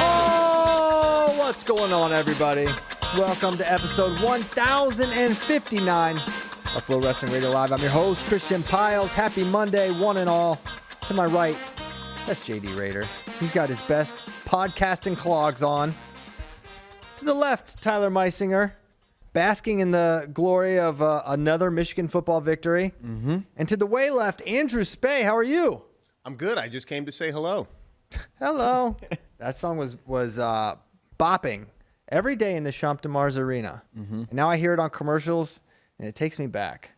Oh, what's going on, everybody? Welcome to episode 1059 of Flow Wrestling Radio Live. I'm your host, Christian Piles. Happy Monday, one and all. To my right, that's JD Raider. He's got his best podcasting clogs on. To the left, Tyler Meisinger, basking in the glory of another Michigan football victory. Mm-hmm. And to the way left, Andrew Spey. How are you? I'm good. I just came to say hello. Hello. That song was bopping every day in the Champ de Mars Arena. Mm-hmm. And now I hear it on commercials, and it takes me back.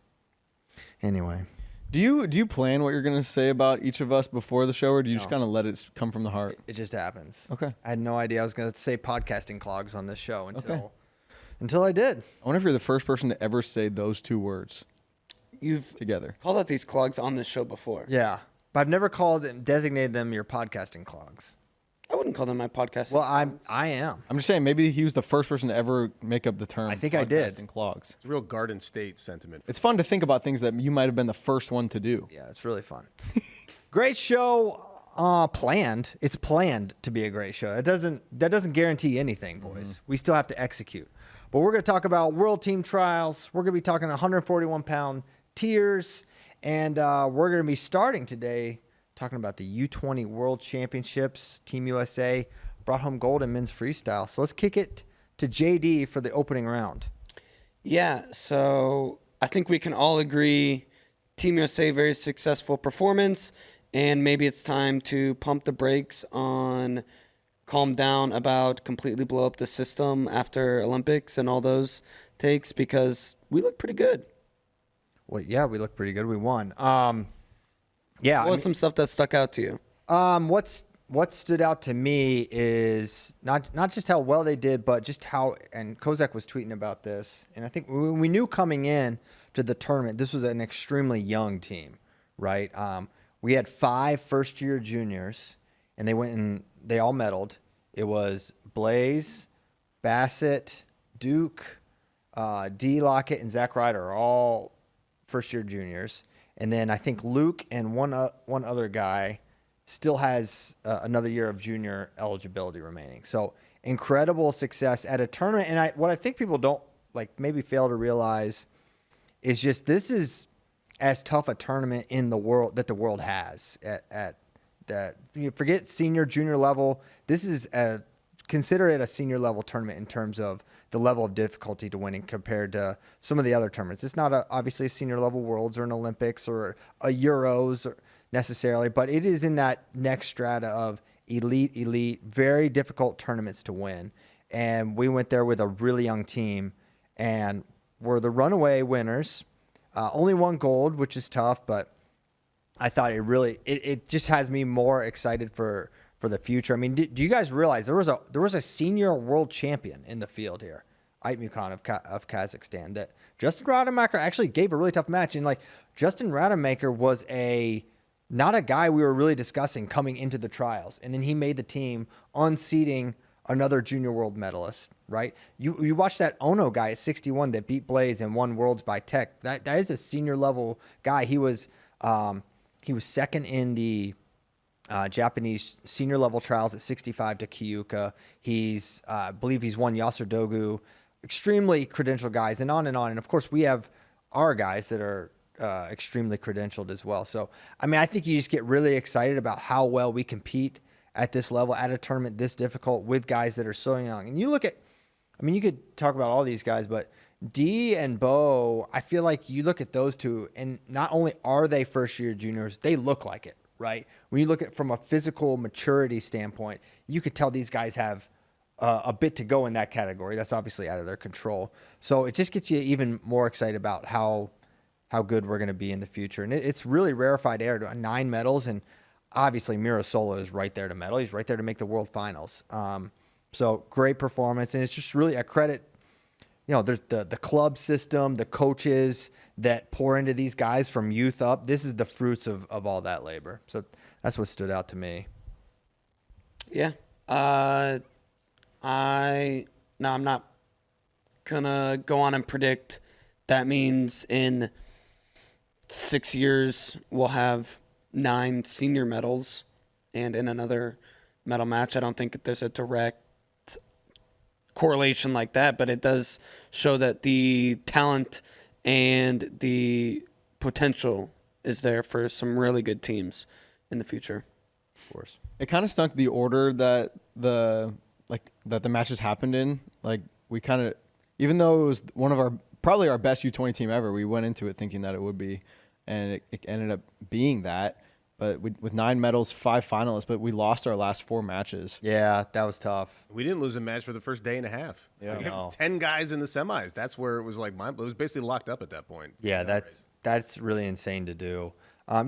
Anyway. Do you plan what you're going to say about each of us before the show, or do you just kind of let it come from the heart? It just happens. Okay. I had no idea I was going to say podcasting clogs on this show until I did. I wonder if you're the first person to ever say those two words You've together. called out these clogs on this show before. Yeah. But I've never designated them your podcasting clogs. I wouldn't call them my podcasting Well, clogs. I am. I'm just saying, maybe he was the first person to ever make up the term. I think I did. podcasting clogs. It's a real Garden State sentiment. It's fun to think about things that you might have been the first one to do. Yeah, it's really fun. Great show planned. It's planned to be a great show. That doesn't guarantee anything, boys. Mm-hmm. We still have to execute. But we're going to talk about World Team Trials. We're going to be talking 141-pound tiers. And we're going to be starting today talking about the U20 World Championships. Team USA brought home gold in men's freestyle. So let's kick it to JD for the opening round. Yeah, so I think we can all agree Team USA, very successful performance, and maybe it's time to pump the brakes on calm down about completely blow up the system after Olympics and all those takes, because we look pretty good. Well, yeah, we look pretty good. We won. Yeah. What was some stuff that stuck out to you? What stood out to me is not just how well they did, but just how, and Kozak was tweeting about this, and I think we knew coming in to the tournament, this was an extremely young team, right? We had 5 first-year juniors, and they all medaled. It was Blaze, Bassett, Duke, D. Lockett, and Zach Ryder are all first-year juniors. And then I think Luke and one other guy still has another year of junior eligibility remaining. So incredible success at a tournament. And what I think people don't maybe fail to realize is just this is as tough a tournament in the world that the world has at that. You forget senior, junior level. This is consider it a senior level tournament in terms of the level of difficulty to winning compared to some of the other tournaments. It's not obviously a senior level Worlds or an Olympics or a Euros necessarily, but it is in that next strata of elite, very difficult tournaments to win. And we went there with a really young team and were the runaway winners. Only one gold, which is tough, but I thought it just has me more excited for the future. I mean, do you guys realize there was a senior world champion in the field here, Aytmukan of Kazakhstan, that Justin Rademacher actually gave a really tough match. And Justin Rademacher was not a guy we were really discussing coming into the trials. And then he made the team unseating another junior world medalist, right? You watch that Ono guy at 61 that beat Blaze and won Worlds by Tech. That is a senior level guy. He was second in the Japanese senior level trials at 65 to Kyuka. I believe he's won Yasser Dogu. Extremely credentialed guys, and on and on. And of course, we have our guys that are extremely credentialed as well. So, I mean, I think you just get really excited about how well we compete at this level at a tournament this difficult with guys that are so young. And you look at, I mean, you could talk about all these guys, but D and Bo, I feel like you look at those two, and not only are they first-year juniors, they look like it. Right? When you look at from a physical maturity standpoint, you could tell these guys have a bit to go in that category. That's obviously out of their control. So it just gets you even more excited about how good we're going to be in the future. And it's really rarefied air to 9 medals. And obviously Mirasola is right there to medal. He's right there to make the world finals. So great performance. And it's just really a credit. There's the club system, the coaches that pour into these guys from youth up. This is the fruits of all that labor. So that's what stood out to me. Yeah. I'm not going to go on and predict that means in 6 years we'll have 9 senior medals, and in another medal match. I don't think there's a direct correlation like that, but it does show that the talent and the potential is there for some really good teams in the future. Of course. It kind of stunk the order that the matches happened in. Like we kind of, even though it was one of our probably our best U20 team ever, we went into it thinking that it would be, and it ended up being that. But with 9 medals, 5 finalists, but we lost our last 4 matches. Yeah, that was tough. We didn't lose a match for the first day and a half. Yeah. We had No. 10 guys in the semis. That's where it was like it was basically locked up at that point. Yeah, that's really insane to do. When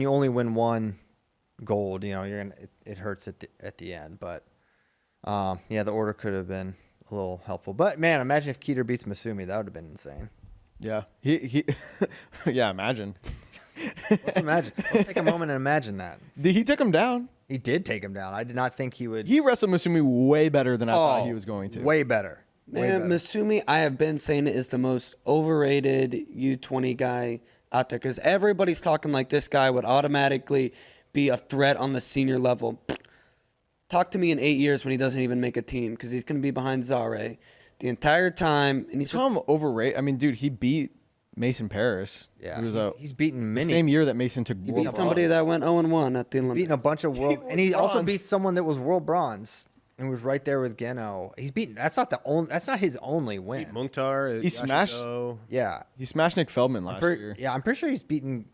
you only win 1 gold, it hurts at the end. But the order could have been a little helpful. But man, imagine if Keeter beats Masumi, that would have been insane. Yeah, he yeah, imagine. Let's take a moment and imagine that. He took him down. He did take him down. I did not think he would. He wrestled Masumi way better than I thought he was going to. Way better. Way Man, better. Masumi, I have been saying it is the most overrated U20 guy out there because everybody's talking like this guy would automatically be a threat on the senior level. Talk to me in 8 years when he doesn't even make a team because he's going to be behind Zare the entire time. And he's just, Tom overrated. I mean, dude, he beat Mason Paris. Yeah, It was he's beaten the many. same year that Mason took he world beat somebody bronze. that went 0-1 at the Olympics. Beaten a bunch of world, was and he also bronze. beat someone that was world bronze and was right there with Geno. He's beaten. That's not his only win. Mukhtar, He smashed- Yashiko. Yeah, He smashed Nick Feldman last year. yeah. I'm pretty sure he's beaten.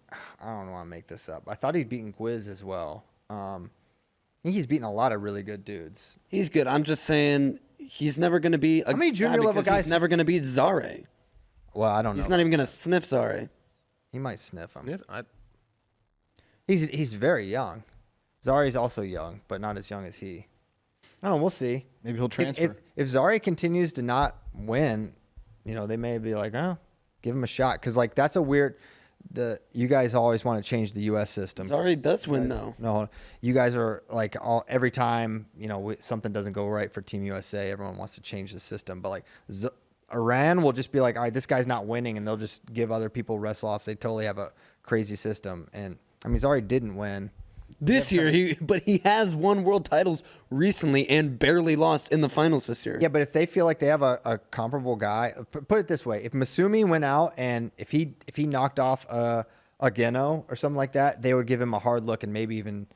I don't want to make this up. I thought he'd beaten Quiz as well. I think he's beaten a lot of really good dudes. He's good. I'm just saying he's never going to be a How many junior guy level because guys- He's never going to beat Zare. Well, I don't know. He's not even going to sniff Zare. He might sniff him. Yeah, He's very young. Zari's also young, but not as young as he. I don't know. We'll see. Maybe he'll transfer. If Zari continues to not win, they may be like, oh, give him a shot. Because, that's a weird – you guys always want to change the U.S. system. Zare does win, though. No, you guys are every time, something doesn't go right for Team USA, everyone wants to change the system. But, Iran will just be like, all right, this guy's not winning, and they'll just give other people wrestle-offs. They totally have a crazy system. And, Zari didn't win. This year, but he has won world titles recently and barely lost in the finals this year. Yeah, but if they feel like they have a comparable guy, put it this way: if Masumi went out and if he knocked off a Geno or something like that, they would give him a hard look and maybe even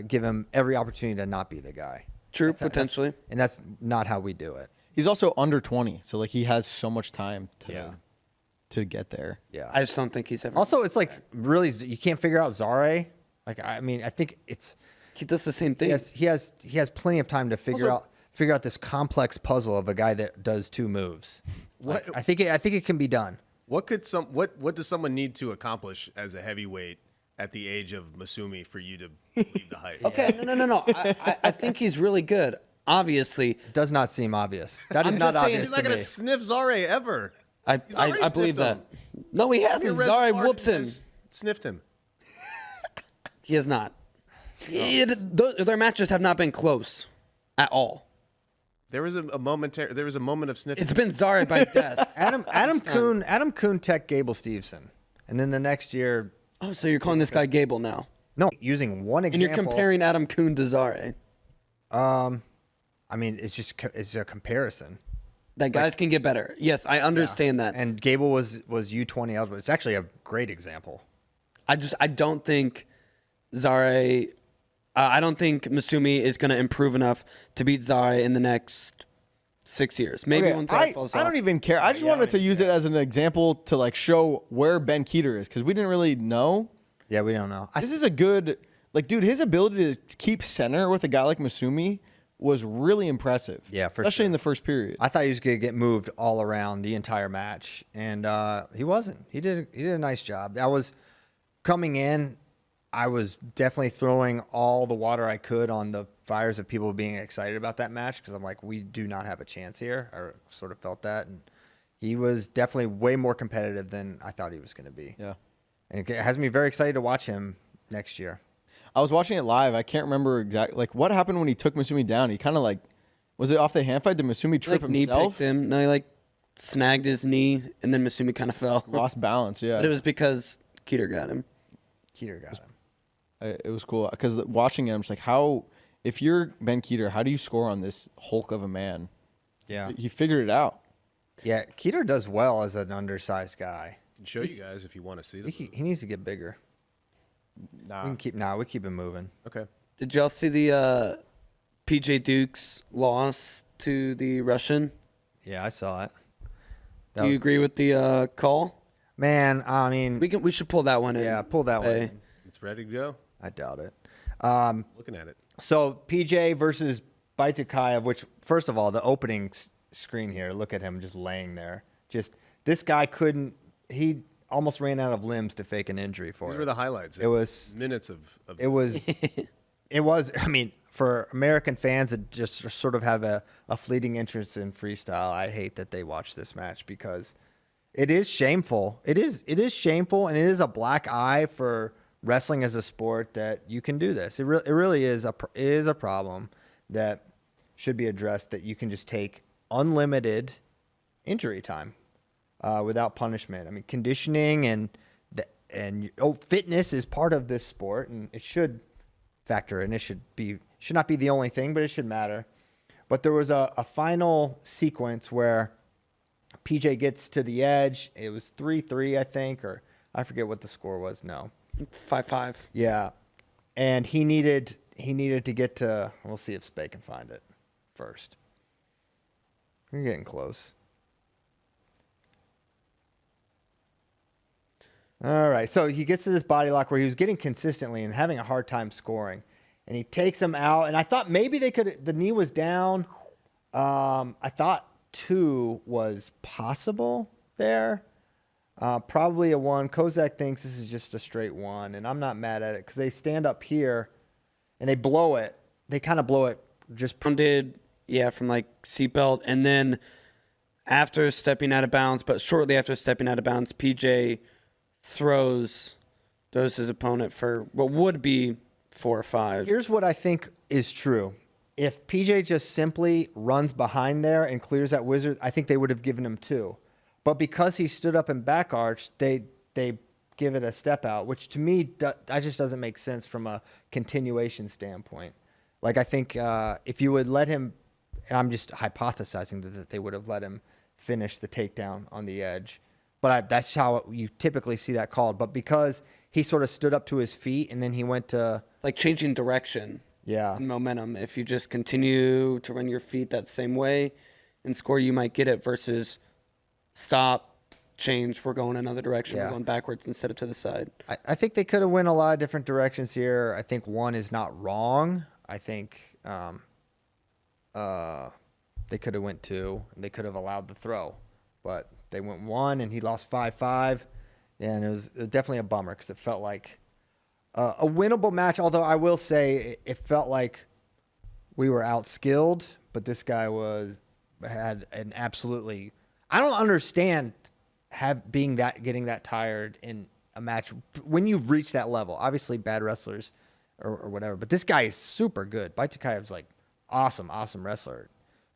give him every opportunity to not be the guy. True, potentially. And that's not how we do it. He's also under 20, so he has so much time Yeah. to get there. Yeah. I just don't think he's ever. Also, it's really you can't figure out Zare. I think it's He does the same thing. he has plenty of time to figure out this complex puzzle of a guy that does 2 moves. I think it can be done. What does someone need to accomplish as a heavyweight at the age of Masumi for you to leave the hype? Okay, no. I think he's really good. Obviously, Does not seem obvious. That is I'm not just saying, obvious He's not to going me. to sniff Zare ever. I believe that. No, he hasn't. Zare whoops him. Sniffed him. He has not. Their matches have not been close at all. There was a moment of sniffing. It's been Zare by death. Adam Kuhn tech Gable Stevenson, and then the next year, Oh, so you're calling this guy Gable now, using one and example. you're comparing Adam Kuhn to Zare. It's a comparison. That guys can get better. Yes, I understand that. And Gable was U20 eligible. It's actually a great example. I don't think Zare. I don't think Masumi is going to improve enough to beat Zare in the next 6 years. Maybe Okay, once Zare falls I off. don't even care. I just wanted to use it as an example to show where Ben Keeter is because we didn't really know. Yeah, we don't know. This is a good dude. His ability to keep center with a guy like Masumi was really impressive. Yeah, for especially sure. in the first period. I thought he was going to get moved all around the entire match, and he wasn't. He did a nice job. I was coming in. I was definitely throwing all the water I could on the fires of people being excited about that match because I'm like, we do not have a chance here. I sort of felt that, and he was definitely way more competitive than I thought he was going to be. Yeah. And it has me very excited to watch him next year. I was watching it live. I can't remember exactly what happened when he took Masumi down. He kind of was it off the hand fight? Did Masumi trip knee himself? picked him. No, he snagged his knee, and then Masumi kind of fell. Lost balance. Yeah. But it was because Keeter got him. Keeter got him. It was cool because watching him, I'm just like, how if you're Ben Keeter, how do you score on this hulk of a man? Yeah. He figured it out. Yeah, Keeter does well as an undersized guy. I can show you guys if you want to see them. He needs to get bigger. Nah. We keep him moving. Okay. Did y'all see the PJ Duke's loss to the Russian? Yeah, I saw it. Do you agree with the call? Man, I mean, We should pull that one in. yeah, pull that one Spey. in. It's ready to go. I doubt it. Looking at it. So PJ versus Baitakayev, which first of all, the opening screen here, look at him just laying there. Just this guy he almost ran out of limbs to fake an injury for These it. were the highlights. It was minutes of it was I mean, for American fans that just sort of have a fleeting interest in freestyle, I hate that they watch this match because it is shameful. It is shameful, and it is a black eye for wrestling as a sport that you can do this. It really is a problem that should be addressed, that you can just take unlimited injury time without punishment. I mean, conditioning and fitness is part of this sport, and it should factor in. It should not be the only thing, but it should matter. But there was a final sequence where PJ gets to the edge. It was 3-3, I think, or I forget what the score was. No. 5-5. Yeah. And he needed to get to, we'll see if Spey can find it first. You're getting close. All right. So he gets to this body lock where he was getting consistently and having a hard time scoring. And he takes him out. And I thought maybe the knee was down. I thought 2 was possible there. Probably a 1. Kozak thinks this is just a straight 1, and I'm not mad at it because they stand up here and they blow it. They kind of blow it just. Did, yeah, from like seatbelt. And then after stepping out of bounds, but shortly after stepping out of bounds, PJ throws his opponent for what would be 4 or 5. Here's what I think is true. If PJ just simply runs behind there and clears that wizard, I think they would have given him 2. But because he stood up and back arched, they give it a step out, which to me, that just doesn't make sense from a continuation standpoint. Like, I think if you would let him, and I'm just hypothesizing that they would have let him finish the takedown on the edge. But that's how you typically see that called. But because he sort of stood up to his feet and then he went to... It's like changing direction. Yeah. And momentum. If you just continue to run your feet that same way and score, you might get it versus... Stop, change, we're going another direction. Yeah. We're going backwards instead of to the side. I think they could have went a lot of different directions here. I think 1 is not wrong. I think they could have went 2, and they could have allowed the throw. But they went 1, and he lost 5-5. And it was definitely a bummer because it felt like a winnable match. Although I will say it felt like we were outskilled, but this guy had an absolutely... I don't understand getting that tired in a match when you've reached that level. Obviously, bad wrestlers or whatever, but this guy is super good. Baitakayev's like awesome wrestler,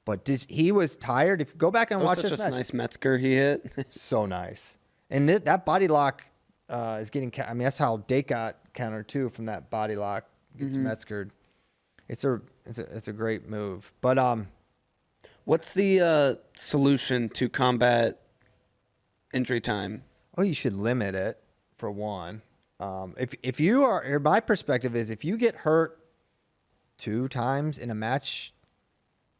but he was tired. If you go back and watch this such a match, nice Metzger he hit. so nice. And that body lock is getting. I mean, that's how Dake got countered too from that body lock. Gets Metzgered. It's a great move, but What's the solution to combat injury time? Oh, you should limit it for 1. If you are, my perspective is if you get hurt 2 times in a match,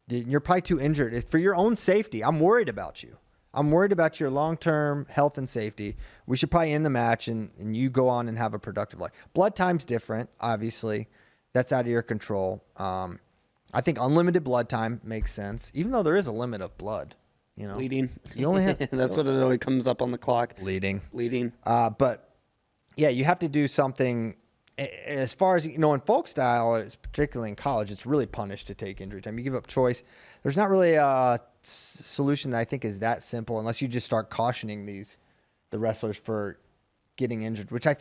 then you're probably too injured. It's for your own safety. I'm worried about you. I'm worried about your long-term health and safety. We should probably end the match and you go on and have a productive life. Blood time's different, obviously. That's out of your control. I think unlimited blood time makes sense, even though there is a limit of blood. You know, Bleeding. You only have That's what it always comes up on the clock. bleeding. But Yeah, you have to do something. As far as, in folk style, particularly in college, it's really punished to take injury time. You give up choice. There's not really a solution that I think is that simple unless you just start cautioning the wrestlers for getting injured, which I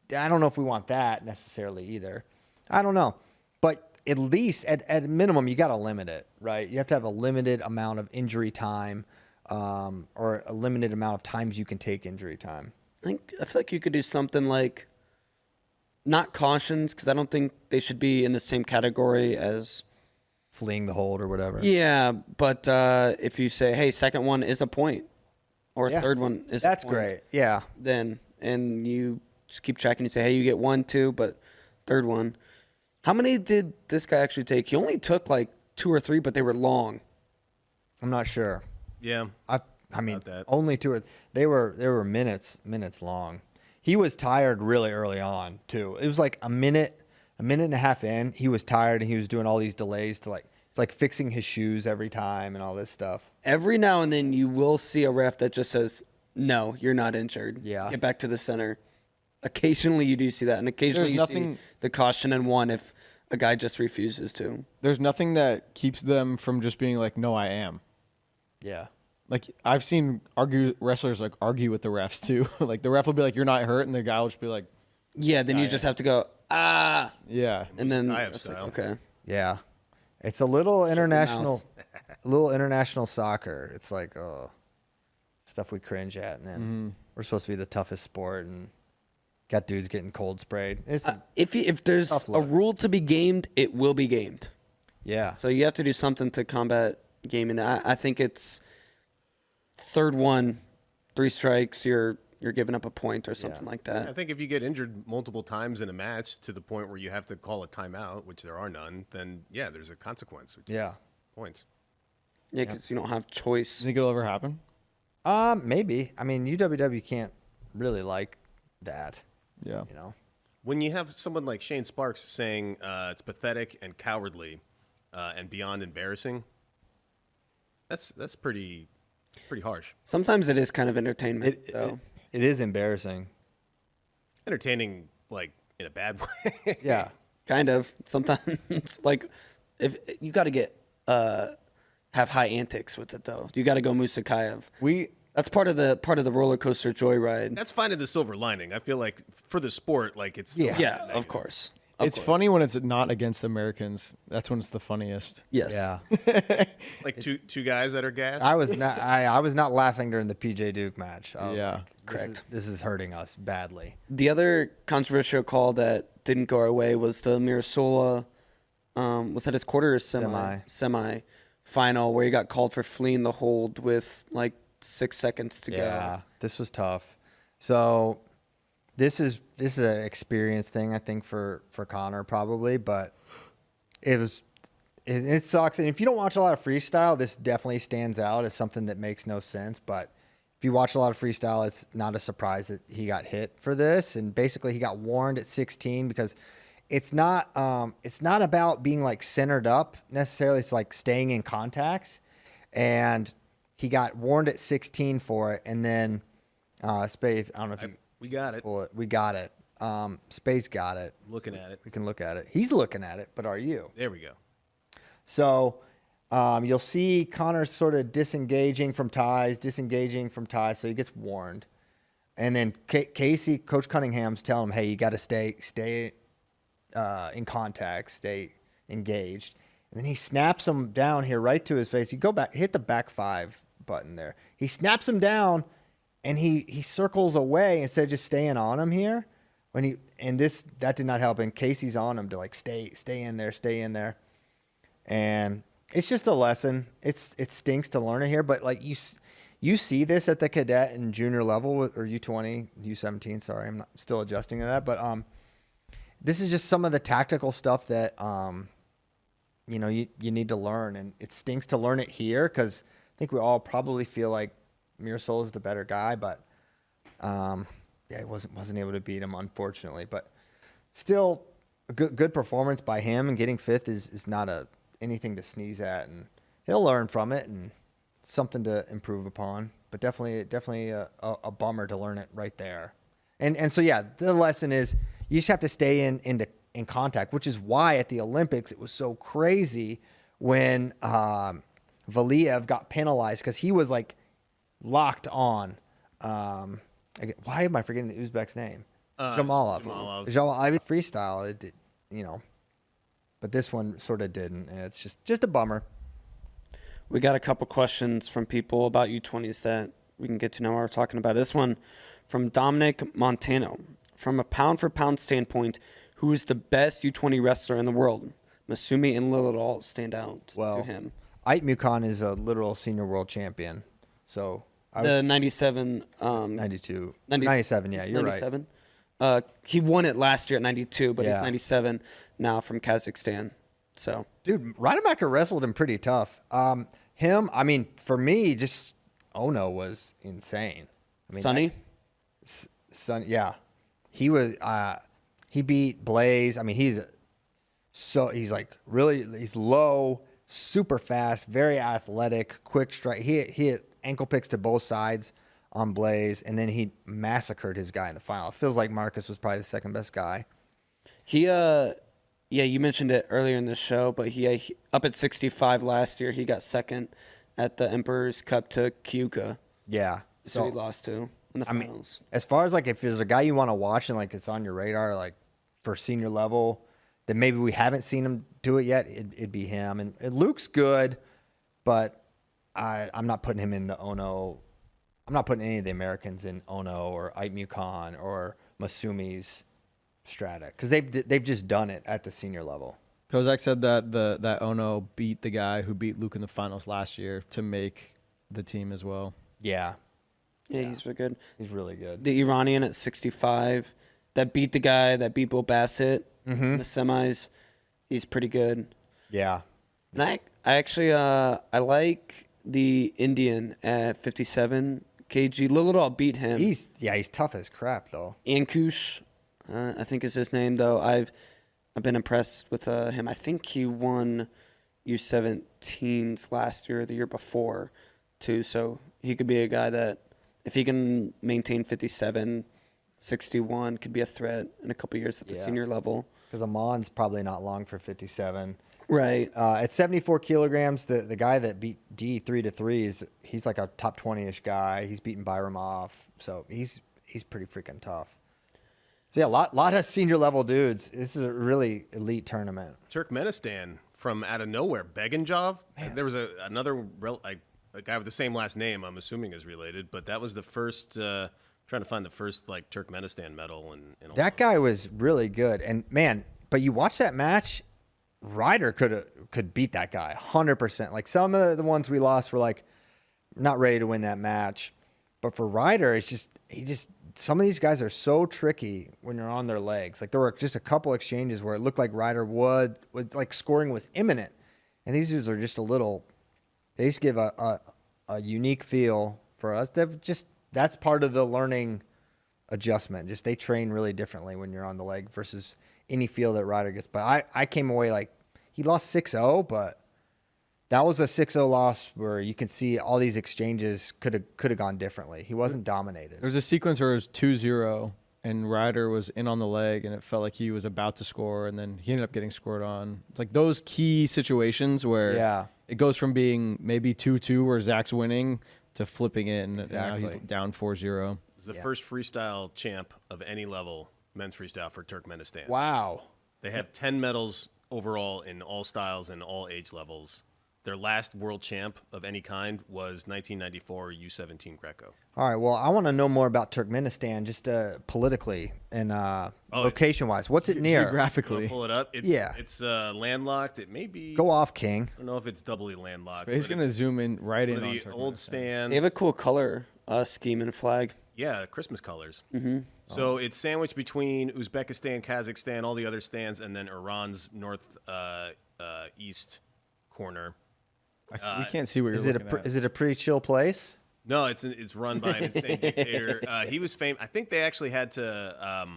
don't know if we want that necessarily either. I don't know. But at least at a minimum, you got to limit it, right? You have to have a limited amount of injury time or a limited amount of times you can take injury time. I feel like you could do something like not cautions, because I don't think they should be in the same category as. Fleeing the hold or whatever. Yeah, but if you say, hey, second one is a point, or Yeah. third one is That's a point, great. Yeah. then, and you just keep tracking, you say, hey, you get 1, 2, but third one. How many did this guy actually take? He only took like 2 or 3, but they were long. I'm not sure. Yeah. I mean, About that. only 2 or they were minutes long. He was tired really early on too. It was like a minute and a half in. He was tired and he was doing all these delays to it's like fixing his shoes every time and all this stuff. Every now and then you will see a ref that just says, no, you're not injured. Yeah. Get back to the center. Occasionally you do see that, and occasionally There's you see nothing- the caution and 1 if a guy just refuses to. There's nothing that keeps them from just being like, no, I am. Yeah. Like I've seen wrestlers like argue with the refs too. Like the ref will be like, "You're not hurt," and the guy will just be like, Yeah, then you just have to go, "Yeah." and then Musayev it's like, style. okay. Yeah. It's a little international soccer. It's like, oh, stuff we cringe at, and then we're supposed to be the toughest sport, and got dudes getting cold sprayed. It's If there's Tough a luck. rule to be gamed, it will be gamed. yeah. So you have to do something to combat gaming. I think it's third one, 3 strikes, you're giving up a point or something like that. I think if you get injured multiple times in a match to the point where you have to call a timeout, which there are none, then yeah, there's a consequence. Which is Yeah. points. Yeah, because you don't have choice. Think it'll ever happen? Maybe. I mean, UWW can't really like that, Yeah. you know. When you have someone like Shane Sparks saying it's pathetic and cowardly and beyond embarrassing, that's pretty harsh. Sometimes it is kind of entertainment, though. It is embarrassing. Entertaining, like in a bad way. Yeah. Kind of. Sometimes, like, if you got to get have high antics with it, though. You got to go Musakayev. That's part of the roller coaster joyride. That's finding the silver lining. I feel like for the sport, like it's still Yeah, of course. Of It's course. funny when it's not against Americans. That's when it's the funniest. Yes. Yeah. like two guys that are gassed. I was not laughing during the PJ Duke match. I was Yeah. like, Correct. This is hurting us badly. The other controversial call that didn't go our way was the Mirasola. Was that his quarter or semi final where he got called for fleeing the hold with like 6 seconds to Yeah. go. This was tough. So this is an experience thing, I think, for Connor probably, but it sucks. And if you don't watch a lot of freestyle, this definitely stands out as something that makes no sense. But if you watch a lot of freestyle, it's not a surprise that he got hit for this. And basically he got warned at 16 because it's not about being like centered up necessarily. It's like staying in contact. And he got warned at 16 for it. And then Spey, I don't know if you We got it. pull it. We got it. Spey's got it. Looking at it. We can look at it. He's looking at it, but are you? There we go. So you'll see Connor sort of disengaging from ties, so he gets warned. And then Casey, Coach Cunningham's telling him, hey, you got to stay in contact, stay engaged. And then he snaps him down here right to his face. You go back, hit the back 5 button there. He snaps him down, and he circles away instead of just staying on him here. That did not help. And Casey's on him to like stay in there. And it's just a lesson. It stinks to learn it here, but like you see this at the cadet and junior level or U20, U17. Sorry, I'm still adjusting to that, but this is just some of the tactical stuff that you need to learn, and it stinks to learn it here because I think we all probably feel like Mirasol is the better guy, but he wasn't able to beat him, unfortunately. But still, a good performance by him, and getting 5th is not anything to sneeze at, and he'll learn from it and something to improve upon. But definitely a bummer to learn it right there. And so yeah, the lesson is you just have to stay in contact, which is why at the Olympics it was so crazy when Valiev got penalized because he was like locked on. Why am I forgetting the Uzbek's name? Jamalov. I mean, freestyle, it did, but this one sort of didn't, and it's just a bummer. We got a couple questions from people about U20s that we can get to now while we're talking about it. This one from Dominic Montano. from a pound-for-pound standpoint, who is the best U20 wrestler in the world? Masumi and Lilidol stand out to him. Ait Mukon is a literal senior world champion. So The 97, 92, 97. Yeah, you're 97. He won it last year at 92, but he's Yeah. 97 now from Kazakhstan. So dude, Rademacher wrestled him pretty tough. I mean, for me, just Ono was insane. I mean, Sonny, yeah, he was. He beat Blaze. I mean, he's like really. He's low, super fast, very athletic, quick strike. He hit ankle picks to both sides on Blaze, and then he massacred his guy in the final. It feels like Marcus was probably the second best guy. yeah, you mentioned it earlier in the show, but he up at 65 last year, he got second at the Emperor's Cup to Kyuka. Yeah, So he lost to in the finals. As far as like if there's a guy you want to watch and like it's on your radar, like for senior level, that maybe we haven't seen him do it yet, it'd be him. And Luke's good, but I'm not putting him in the Ono. I'm not putting any of the Americans in Ono or Ait Mukon or Masumi's strata because they've just done it at the senior level. Kozak said that that Ono beat the guy who beat Luke in the finals last year to make the team as well. Yeah, Yeah, he's really good. he's really good. The Iranian at 65 that beat the guy that beat Bill Bassett in the semis. He's pretty good. Yeah, And I actually I like the Indian at 57 kg. Lilidol beat him. he's tough as crap though. Ankush, I think is his name though. I've been impressed with him. I think he won U17s last year or the year before too. So he could be a guy that if he can maintain 57, 61, could be a threat in a couple years at the Yeah. senior level. Because Amon's probably not long for 57. Right. At 74 kilograms, the guy that beat D 3-3 he's like a top 20-ish guy. He's beaten Byramov, so he's pretty freaking tough. So yeah, a lot of senior level dudes. This is a really elite tournament. Turkmenistan from out of nowhere, Beganjov. There was another a guy with the same last name. I'm assuming is related, but that was the first. Trying to find the first like Turkmenistan medal in That guy was really good, and man, but you watch that match, Ryder could beat that guy 100%. Like some of the ones we lost were like not ready to win that match, but for Ryder, it's just some of these guys are so tricky when you're on their legs. Like there were just a couple exchanges where it looked like Ryder was like scoring was imminent, and these dudes are just a little. They just give a unique feel for us. That's part of the learning adjustment. Just they train really differently when you're on the leg versus any feel that Ryder gets. But I came away like he lost 6-0, but that was a 6-0 loss where you can see all these exchanges could have gone differently. He wasn't dominated. There was a sequence where it was 2-0 and Ryder was in on the leg and it felt like he was about to score and then he ended up getting scored on. It's like those key situations where it goes from being maybe 2-2 where Zach's winning to flipping it and now he's down 4-0. It's the first freestyle champ of any level, men's freestyle for Turkmenistan. Wow. They have 10 medals overall in all styles and all age levels. Their last world champ of any kind was 1994 U17 Greco. All right. Well, I want to know more about Turkmenistan, just politically and location-wise. What's it near? Geographically. Pull it up. It's landlocked. It may be. Go off, King. I don't know if it's doubly landlocked. He's going to zoom in right in on the Turkmenistan. old stands. They have a cool color scheme and flag. Yeah, Christmas colors. Mm-hmm. So it's sandwiched between Uzbekistan, Kazakhstan, all the other stands, and then Iran's north east corner. We can't see what you're looking at. Is it a pretty chill place? No, it's run by an insane dictator. He was famous. I think they actually had to.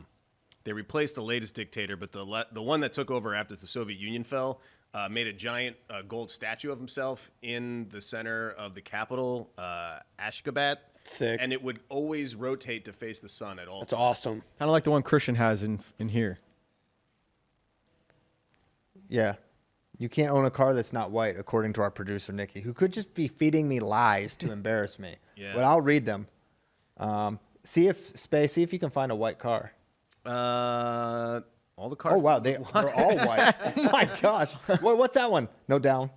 They replaced the latest dictator, but the one that took over after the Soviet Union fell made a giant gold statue of himself in the center of the capital, Ashgabat. Sick. And it would always rotate to face the sun at all. That's awesome. Kind of like the one Christian has in here. Yeah. You can't own a car that's not white, according to our producer, Nikki, who could just be feeding me lies to embarrass me. Yeah. But I'll read them. See if you can find a white car. All the cars. Oh, wow. They're all white. Oh, my gosh. What's that one? No, down.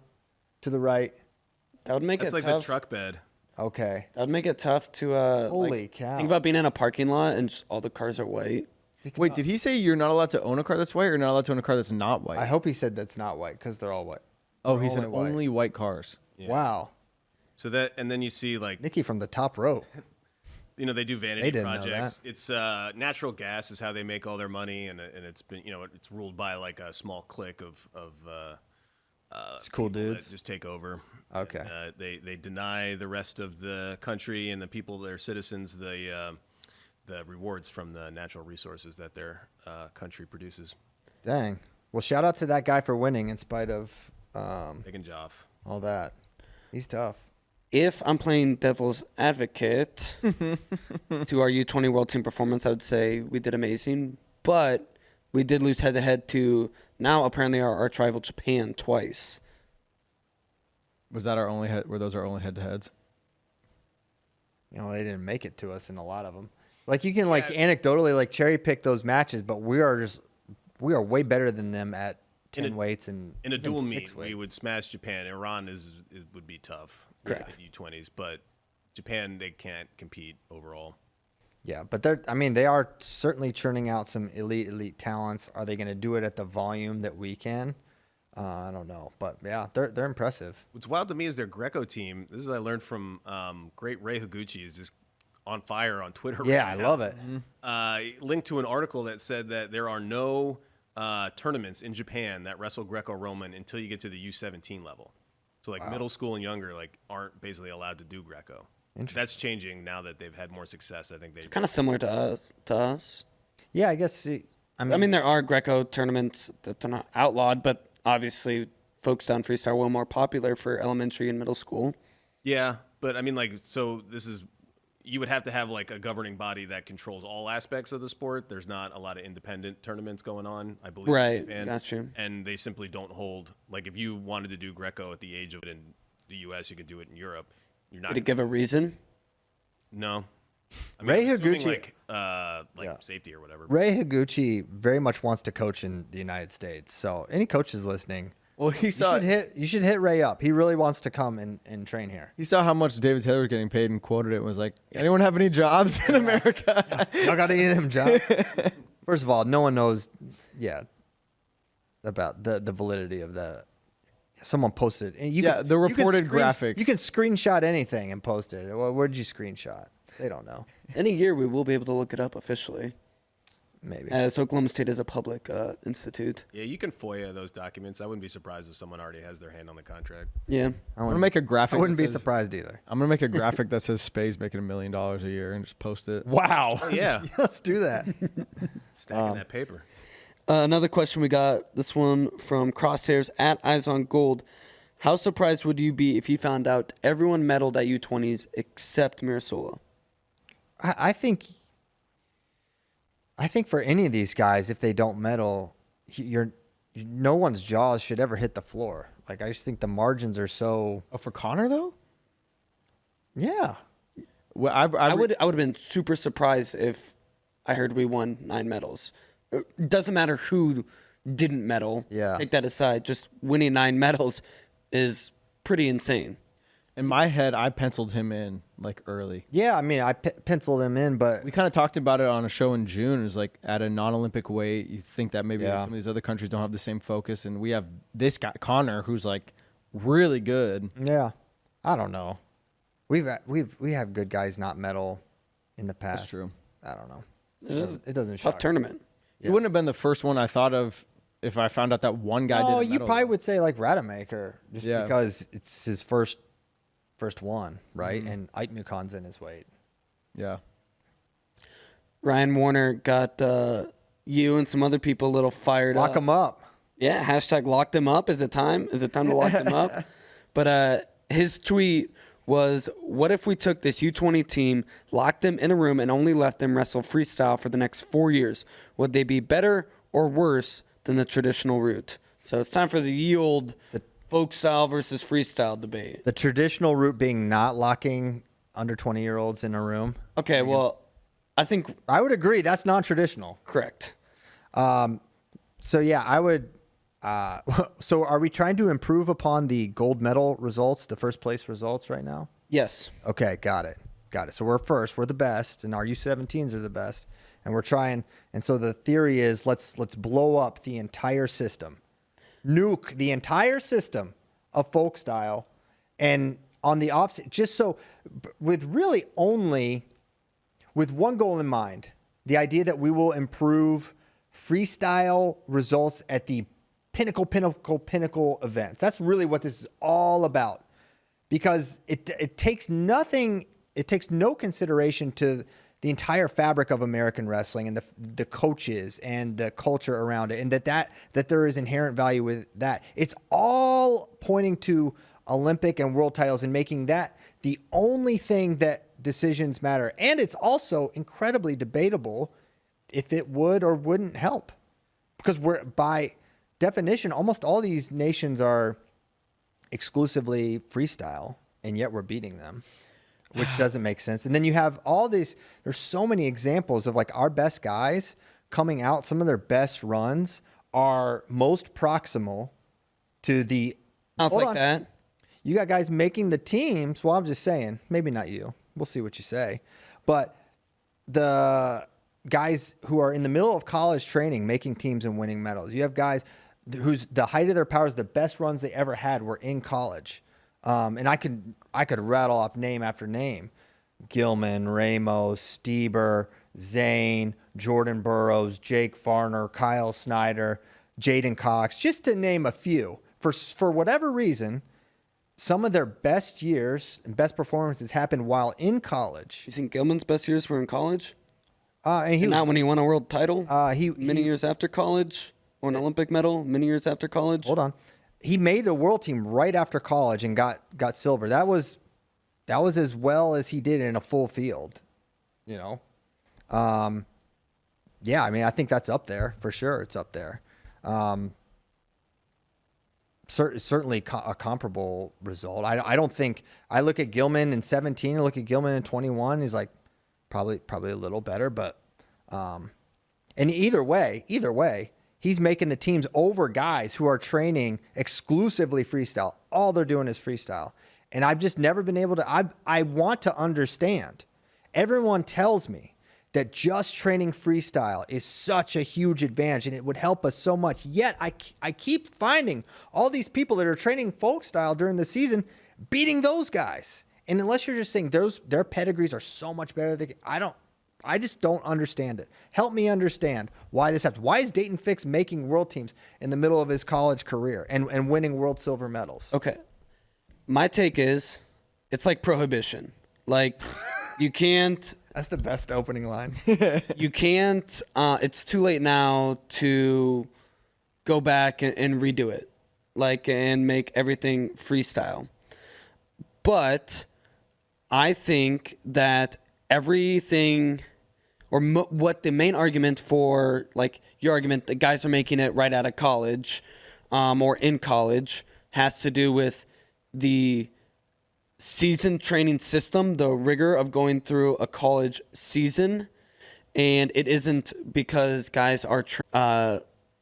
To the right. That would make That's it like tough. the truck bed. Okay. That would make it tough to Holy cow. Think about being in a parking lot and just all the cars are white. Wait, did he say you're not allowed to own a car that's white or not allowed to own a car that's not white? I hope he said that's not white because they're all white. Oh, They're he said white. only white cars. Yeah. Wow. So that, and then you see like, Nikki from the top row. they do vanity They didn't know projects. that. It's natural gas is how they make all their money, and it's been it's ruled by like a small clique of Cool people that dudes. just take over. Okay. And, they deny the rest of the country and the people, their citizens, the rewards from the natural resources that their country produces. Dang. Well, shout out to that guy for winning in spite of Big and Joff. all that. He's tough. If I'm playing devil's advocate to our U20 World Team performance, I would say we did amazing, but we did lose head-to-head to now apparently our arch rival Japan twice. Was that our only head? Were those our only head-to-heads? They didn't make it to us in a lot of them. Like you can anecdotally like cherry pick those matches, but we are way better than them at 10 weights and In a even dual 6 meet, we weights. would smash Japan. Iran would be tough. Correct. At U20s, but Japan, they can't compete overall. Yeah, but they are certainly churning out some elite talents. Are they going to do it at the volume that we can? I don't know, but yeah, they're impressive. What's wild to me is their Greco team. This is I learned from great Ray Higuchi, is just on fire on Twitter. Yeah, right I now. love it. Linked to an article that said that there are no tournaments in Japan that wrestle Greco-Roman until you get to the U17 level. So like middle school and younger aren't basically allowed to do Greco. That's changing now that they've had more success. I think they Kind of similar to us. Yeah, I guess. I mean, there are Greco tournaments that they're not outlawed, but obviously folkstyle and freestyle are well more popular for elementary and middle school. Yeah, but I mean, so this is, you would have to have like a governing body that controls all aspects of the sport. There's not a lot of independent tournaments going on, I believe. Right, in Japan. got you. And they simply don't hold, like if you wanted to do Greco at the age of it in the U.S., you could do it in Europe. You're not. Did it give a reason? No. I mean, Ray I'm assuming, Higuchi- safety or whatever. Ray Higuchi very much wants to coach in the United States. So any coaches listening, Well, you should hit Ray up. He really wants to come and train here. He saw how much David Taylor was getting paid and quoted it and was like, anyone have any jobs in America? Y'all got any of them jobs? First of all, no one knows, about the validity of the. Someone posted, and The reported graphic. You can screenshot anything and post it. Well, where did you screenshot? They don't know. In a year, we will be able to look it up officially, Maybe. as Oklahoma State is a public institute. Yeah, you can FOIA those documents. I wouldn't be surprised if someone already has their hand on the contract. Yeah. I'm going to make a graphic. I wouldn't that be says- surprised either. I'm going to make a graphic that says Spey's making $1 million a year and just post it. Wow. Yeah. Let's do that. Stacking that paper. Another question we got, this one from Crosshairs at Eyes on Gold. How surprised would you be if you found out everyone medaled at U20s except Mirasola? I think for any of these guys, if they don't medal, no one's jaws should ever hit the floor. Like I just think the margins are so. Oh, for Connor, though? Yeah. Well, I would have been super surprised if I heard we won 9 medals. It doesn't matter who didn't medal. Yeah. Take that aside. Just winning 9 medals is pretty insane. In my head, I penciled him in early. Yeah, I mean, I penciled him in, but We kind of talked about it on a show in June. It was like at a non-Olympic weight, you think that maybe Yeah. some of these other countries don't have the same focus, and we have this guy Connor who's really good. yeah, I don't know. We have good guys not medal in the past. That's true. I don't know. It doesn't Tough shock me. tournament. He wouldn't have been the first one I thought of if I found out that one guy didn't Oh, you medal. probably would say Rademacher, just Yeah. because it's his first one, right? And Aitnukon's in his weight. Yeah. Ryan Warner got you and some other people a little fired Lock up. him up. Yeah, hashtag lock them up. Is it time? Is it time to lock them up? But his tweet was, what if we took this U20 team, locked them in a room, and only let them wrestle freestyle for the next 4 years? Would they be better or worse than the traditional route? So it's time for the old folk style versus freestyle debate. The traditional route being not locking under 20-year-olds in a room. Okay, well, I think I would agree. That's non-traditional. correct. So yeah, I would. So are we trying to improve upon the gold medal results, the first place results right now? Yes. Okay, got it. So we're first. We're the best, and our U17s are the best. and we're trying. And so the theory is let's blow up the entire system, nuke the entire system of folk style, and on the offset, just so with really only with one goal in mind, the idea that we will improve freestyle results at the pinnacle events. That's really what this is all about, because it takes nothing. It takes no consideration to the entire fabric of American wrestling and the coaches and the culture around it, and that there is inherent value with that. It's all pointing to Olympic and world titles and making that the only thing that decisions matter. And it's also incredibly debatable if it would or wouldn't help, because we're, by definition, almost all these nations are exclusively freestyle, and yet we're beating them, which doesn't make sense. And then you have all these, there's so many examples of like our best guys coming out. Some of their best runs are most proximal to the, Stuff like that. you got guys making the teams. Well, I'm just saying, maybe not you. We'll see what you say. But the guys who are in the middle of college training, making teams and winning medals. You have guys whose the height of their powers, the best runs they ever had were in college. And I could rattle off name after name: Gilman, Ramos, Stieber, Zane, Jordan Burroughs, Jake Farner, Kyle Snyder, Jaden Cox, just to name a few. For whatever reason, some of their best years and best performances happened while in college. You think Gilman's best years were in college? And Not when he won a world title? he many years after college? Or an Olympic medal many years after college? Hold on. He made the world team right after college and got silver. That was as well as he did in a full field, you know? Yeah, I mean, I think that's up there for sure. It's up there. Certainly a comparable result. I don't think, I look at Gilman in 17, I look at Gilman in 21. He's like probably a little better, but, and either way, he's making the teams over guys who are training exclusively freestyle. All they're doing is freestyle. And I've just never been able to, I want to understand. Everyone tells me that just training freestyle is such a huge advantage and it would help us so much. Yet I keep finding all these people that are training folk style during the season beating those guys. And unless you're just saying their pedigrees are so much better than, I just don't understand it. Help me understand why this happens. Why is Dayton Fix making world teams in the middle of his college career and winning world silver medals? Okay. My take is it's like prohibition. Like you can't. That's the best opening line. You can't. It's too late now to go back and redo it, and make everything freestyle. But I think that everything, or what the main argument for, your argument that guys are making it right out of college, or in college, has to do with the season training system, the rigor of going through a college season. And it isn't because guys are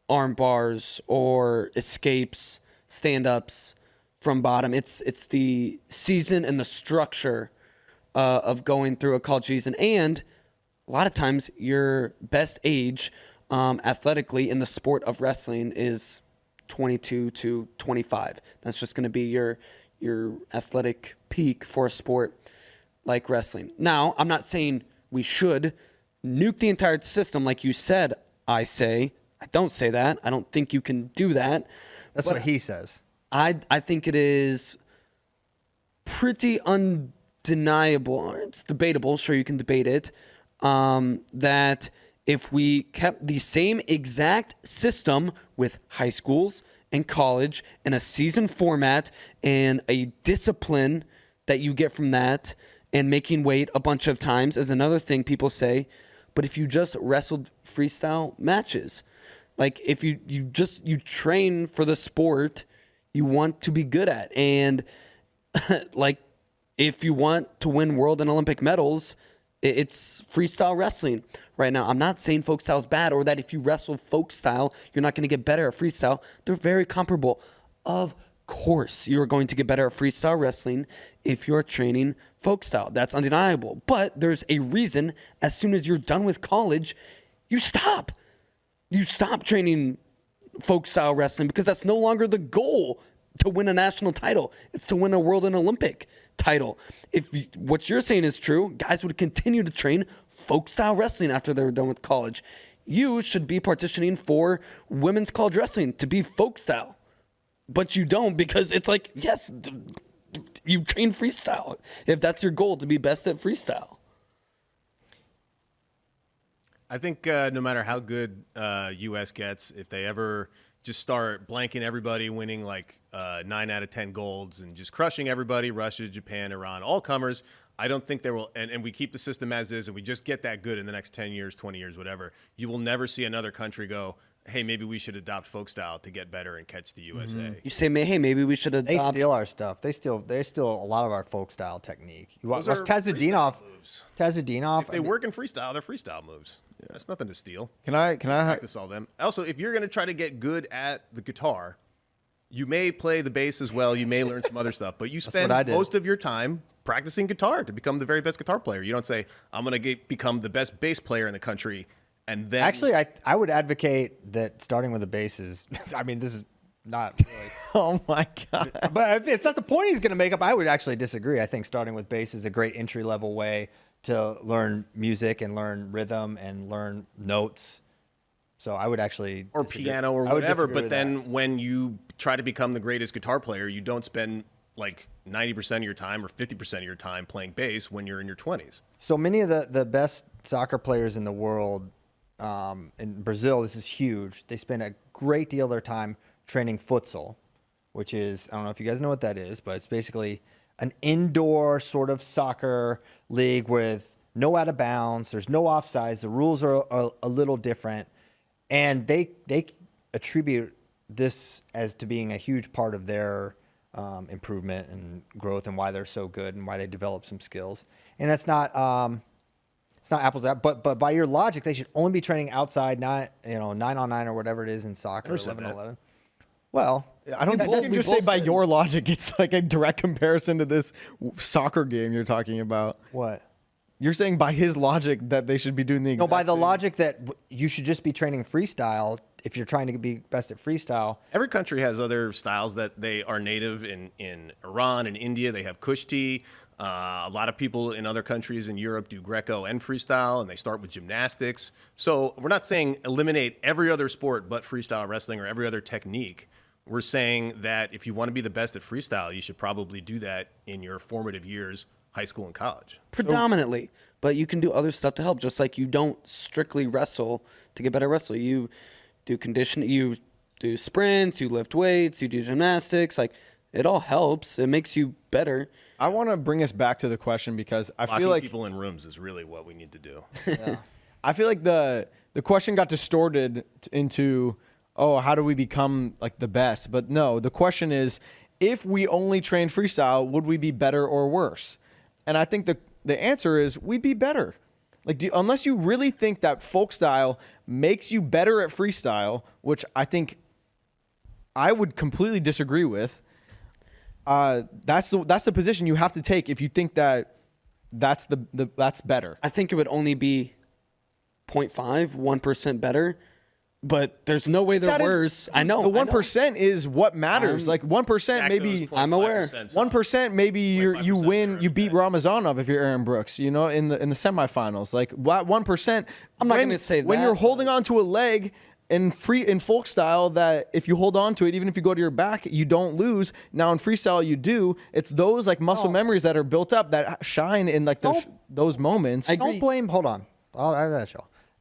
arm bars or escapes, stand-ups from bottom. It's the season and the structure of going through a college season. And a lot of times your best age athletically in the sport of wrestling is 22 to 25. That's just going to be your athletic peak for a sport like wrestling. Now, I'm not saying we should nuke the entire system like you said. I don't say that. I don't think you can do that. That's what he says. I think it is pretty undeniable. It's debatable. Sure, you can debate it. That if we kept the same exact system with high schools and college and a season format and a discipline that you get from that, and making weight a bunch of times is another thing people say. But if you just wrestled freestyle matches, if you train for the sport you want to be good at, and if you want to win world and Olympic medals, it's freestyle wrestling right now. I'm not saying folk style is bad, or that if you wrestle folk style, you're not going to get better at freestyle. They're very comparable. Of course you are going to get better at freestyle wrestling if you're training folk style. That's undeniable. But there's a reason as soon as you're done with college, you stop. You stop training folk style wrestling because that's no longer the goal to win a national title. It's to win a world and Olympic title. If what you're saying is true, guys would continue to train folk style wrestling after they're done with college. You should be partitioning for women's college wrestling to be folk style. But you don't, because it's like, yes, you train freestyle if that's your goal, to be best at freestyle. I think no matter how good U.S. gets, if they ever just start blanking everybody, winning like 9 out of 10 golds and just crushing everybody, Russia, Japan, Iran, all comers, I don't think there will, and we keep the system as is, and we just get that good in the next 10 years, 20 years, whatever, you will never see another country go, hey, maybe we should adopt folk style to get better and catch the USA. You say, hey, maybe we should adopt. They steal our stuff. They steal a lot of our folk style technique. You watch Those are Tazudinov. freestyle moves. Tazudinov. If they work in freestyle, they're freestyle moves. That's nothing to steal. Can I Practice all them. Also, if you're going to try to get good at the guitar, you may play the bass as well. You may learn some other stuff, but you spend what I did. most of your time practicing guitar to become the very best guitar player. You don't say, I'm going to become the best bass player in the country, and then... Actually, I would advocate that starting with the bass is, I mean, this is not really... Oh my God. But if it's not the point he's going to make up, I would actually disagree. I think starting with bass is a great entry-level way to learn music and learn rhythm and learn notes. So I would actually... or disagree. piano or I would whatever, disagree but with then that. when you try to become the greatest guitar player, you don't spend like 90% of your time or 50% of your time playing bass when you're in your 20s. So many of the best soccer players in the world, in Brazil, this is huge. They spend a great deal of their time training futsal, which is, I don't know if you guys know what that is, but it's basically an indoor sort of soccer league with no out of bounds. There's no offsides. The rules are a little different. And they attribute this as to being a huge part of their improvement and growth and why they're so good and why they develop some skills. And that's not it's not apples to apples, but by your logic, they should only be training outside, not 9-on-9 or whatever it is in soccer, Never said 11-on-11. Well, I don't think you can just say by your logic, it's like a direct comparison to this soccer game you're talking about. what? You're saying by his logic that they should be doing the exact No, by the same. logic that you should just be training freestyle if you're trying to be best at freestyle. Every country has other styles that they are native in Iran and India. They have Kushti. A lot of people in other countries in Europe do Greco and freestyle, and they start with gymnastics. So we're not saying eliminate every other sport but freestyle wrestling or every other technique. We're saying that if you want to be the best at freestyle, you should probably do that in your formative years, high school and college. Predominantly, but you can do other stuff to help. Just like you don't strictly wrestle to get better at wrestling. You do conditioning, you do sprints, you lift weights, you do gymnastics. Like it all helps. It makes you better. I want to bring us back to the question because I Locking feel like people in rooms is really what we need to do. I feel like the question got distorted into, oh, how do we become like the best? But no, the question is, if we only train freestyle, would we be better or worse? And I think the answer is we'd be better. Like, unless you really think that folk style makes you better at freestyle, which I think I would completely disagree with. That's the position you have to take if you think that that's that's better. I think it would only be 0.5, 1% better, but there's no way they're That is- worse. I know. The 1% is what matters. Like 1% maybe. I'm aware. 1% maybe you win, you beat Ramazanov if you're Aaron Brooks, in the semifinals. Like 1%. I'm not gonna say when that, you're holding on to a leg in folk style, that if you hold on to it, even if you go to your back, you don't lose. Now in freestyle you do. It's those like muscle memories that are built up that shine in like those moments. Don't blame. Hold on.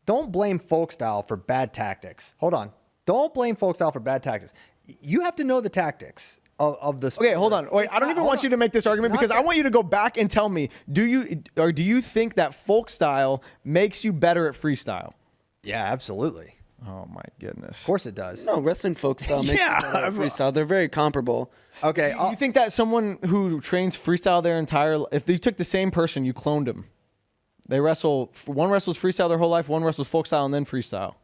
Don't blame folk style for bad tactics. Hold on. Don't blame folk style for bad tactics. You have to know the tactics of the sport. Okay, hold on. Wait, I don't even want you to make this argument because I want you to go back and tell me, do you think that folk style makes you better at freestyle? Yeah, absolutely. Oh my goodness. Of course it does. No, wrestling folk style makes Yeah. it better at freestyle. They're very comparable. Okay. You think that someone who trains freestyle their entire life, if you took the same person, you cloned him, one wrestles freestyle their whole life, one wrestles folk style and then freestyle.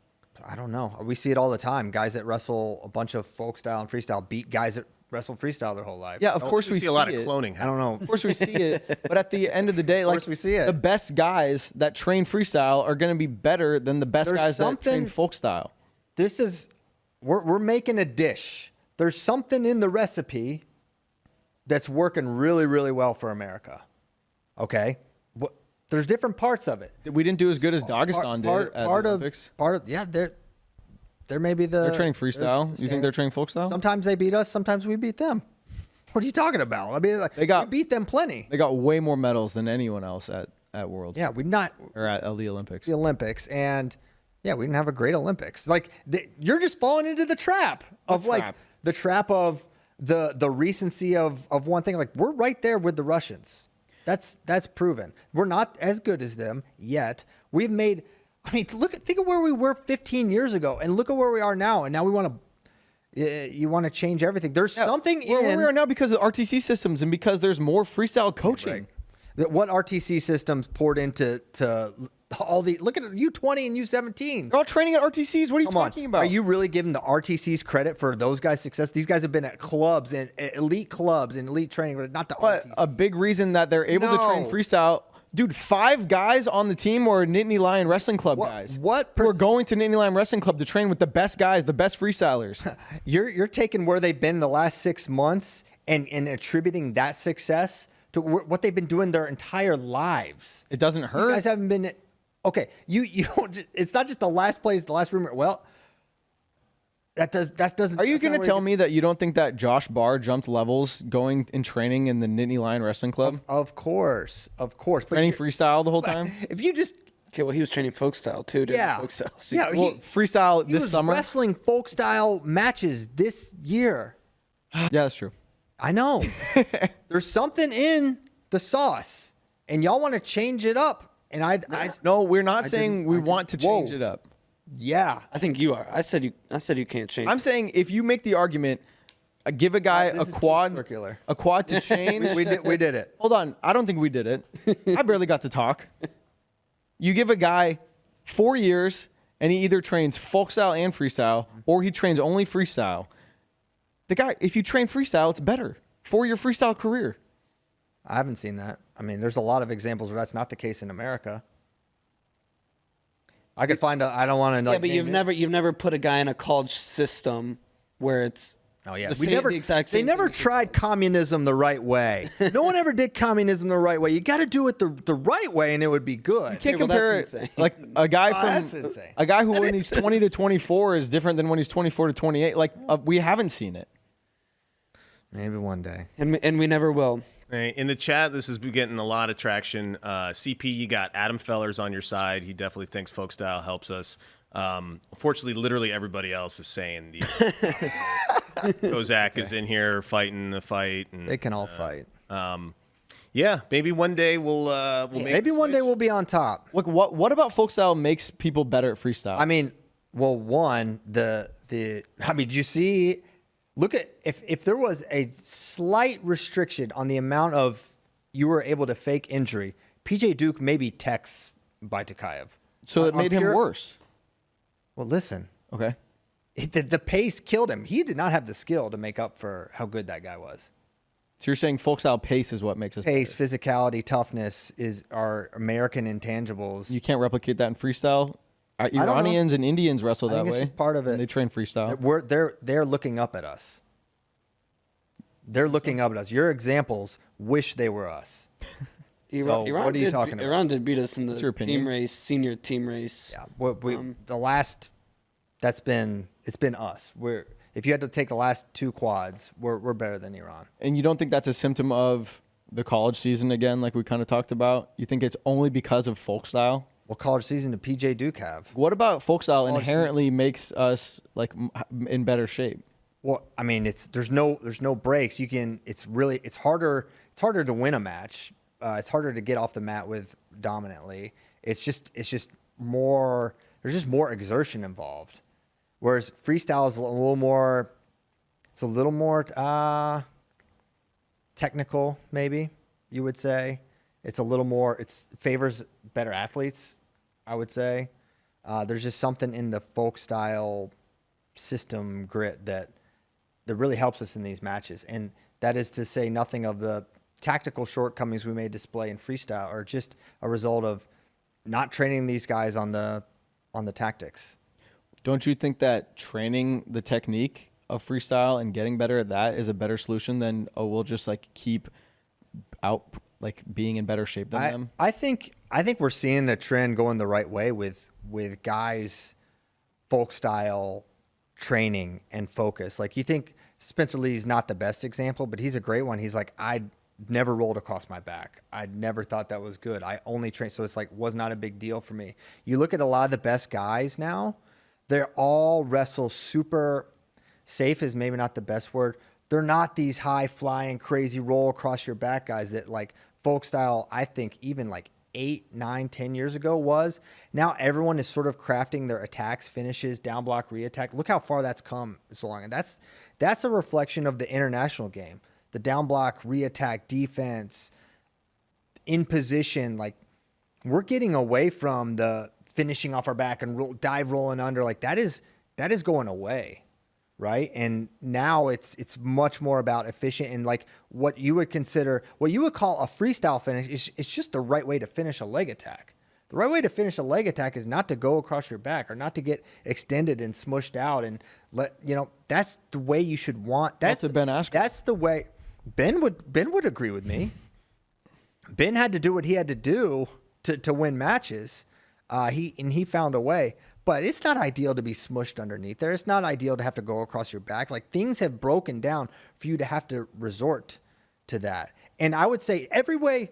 I don't know. We see it all the time. Guys that wrestle a bunch of folk style and freestyle beat guys that wrestled freestyle their whole life. Yeah, of course We we see a lot of it. cloning. I don't know. Of course we see it, but at the end of the day, like course we see it. the best guys that train freestyle are going to be better than the best There's guys that train something- folk style. This is we're making a dish. There's something in the recipe that's working really, really well for America. Okay, there's different parts of it. We didn't do as good as Dagestan did at the Olympics. Yeah, they're maybe the They're training freestyle. You think they're training folk style? Sometimes they beat us. Sometimes we beat them. What are you talking about? I mean, like, we beat them plenty. They got way more medals than anyone else at Worlds. Yeah, we not Or at the Olympics. the Olympics, and yeah, we didn't have a great Olympics. Like you're just falling into the trap of the trap of the recency of one thing. Like we're right there with the Russians. That's proven. We're not as good as them yet. We've made. I mean, think of where we were 15 years ago, and look at where we are now. And now we want to. You want to change everything. There's something Where we are now because of RTC systems and because there's more freestyle coaching. Right. What RTC systems poured into all the look at U20 and U17. They're all training at RTCs. What are you Come on. talking about? Are you really giving the RTCs credit for those guys' success? These guys have been at clubs and elite training, not the But RTCs. a big reason that they're able to train No. freestyle. Dude, 5 guys on the team were Nittany Lion Wrestling Club guys. Who are going to Nittany Lion Wrestling Club to train with the best guys, the best freestylers. You're taking where they've been the last 6 months and attributing that success to what they've been doing their entire lives. It doesn't These hurt. guys haven't been okay. You don't. It's not just the last place, the last rumor. Well, that doesn't. Are you that's not going to where tell me that you don't think that Josh Barr jumped levels going and training in the Nittany Lion Wrestling Club? Of course. But Training freestyle the whole time? if you just Okay, well, he was training folk style too. During Yeah. folk style Yeah, season. Well, freestyle he this was summer? wrestling folk style matches this year. Yeah, that's true. I know. There's something in the sauce, and y'all want to change it up. And I No, we're not saying we want to change Whoa. it up. yeah. I think you are. I said you can't change. I'm saying if you make the argument, give a guy This a is too quad, circular. a quad to change. We did it. Hold on, I don't think we did it. I barely got to talk. You give a guy 4 years, and he either trains folk style and freestyle, or he trains only freestyle. The guy, if you train freestyle, it's better for your freestyle career. I haven't seen that. I mean, there's a lot of examples where that's not the case in America. I could find I don't want to. yeah, but you've never put a guy in a college system where it's Oh yeah, the exact They same never thing. tried communism the right way. No one ever did communism the right way. You got to do it the right way, and it would be good. You can't well, compare that's insane. it like a guy that's from insane. a guy who when he's 20 to 24 is different than when he's 24 to 28. Like we haven't seen it. Maybe one day. and we never will. Hey, in the chat, this has been getting a lot of traction. CP, you got Adam Fellers on your side. He definitely thinks folk style helps us. Unfortunately, literally everybody else is saying the Kozak is in here fighting the fight. And, They can all fight. yeah, maybe one day we'll make Maybe the one day switch. we'll be on top. Look, what about folk style makes people better at freestyle? I mean, well, one I mean, did you see? Look at if there was a slight restriction on the amount of you were able to fake injury, PJ Duke maybe techs by Takayev. so it on made him pure- worse. Well, listen, Okay. the pace killed him. He did not have the skill to make up for how good that guy was. So you're saying folk style pace is what makes us Pace, better. physicality, toughness is our American intangibles. You can't replicate that in freestyle. don't know. Iranians and Indians wrestle I that think it's way. just part of it. And they train freestyle. They're looking up at us. They're looking up at us. Your examples wish they were us. So, what are you talking about? Iran did beat us in the your opinion? team race, senior team race. Yeah, the last it's been us. If you had to take the last 2 quads, we're better than Iran. And you don't think that's a symptom of the college season again, like we kind of talked about? You think it's only because of folk style? What college season did PJ Duke have? What about folk style College inherently makes us like in better shape? Well, I mean, there's no breaks. It's harder to win a match. It's harder to get off the mat with dominantly. It's just more. There's just more exertion involved. Whereas freestyle is a little more. It's a little more technical, maybe you would say. It's a little more. It favors better athletes, I would say. There's just something in the folk style system grit that that really helps us in these matches. And that is to say nothing of the tactical shortcomings we may display in freestyle, or just a result of not training these guys on the tactics. Don't you think that training the technique of freestyle and getting better at that is a better solution than, we'll just like keep out like being in better shape than them? I think we're seeing a trend going the right way with guys folk style training and focus. Like, you think Spencer Lee's not the best example, but he's a great one. He's like, I never rolled across my back. I never thought that was good. I only trained. So it's like, was not a big deal for me. You look at a lot of the best guys now, they're all wrestle super safe is maybe not the best word. They're not these high flying, crazy roll across your back guys that like folk style, I think even like 8, 9, 10 years ago was. Now everyone is sort of crafting their attacks, finishes, down block, re-attack. Look how far that's come so long. And that's a reflection of the international game. The down block, re-attack, defense, in position. Like, we're getting away from the finishing off our back and dive rolling under. Like, that is going away, right? And now it's much more about efficient, and like what you would call a freestyle finish is just the right way to finish a leg attack. The right way to finish a leg attack is not to go across your back, or not to get extended and smushed out, and that's the way you should want. That's Ben Askren. That's the way. Ben would agree with me. Ben had to do what he had to do to win matches. He found a way, but it's not ideal to be smushed underneath there. It's not ideal to have to go across your back. Like, things have broken down for you to have to resort to that. And I would say every way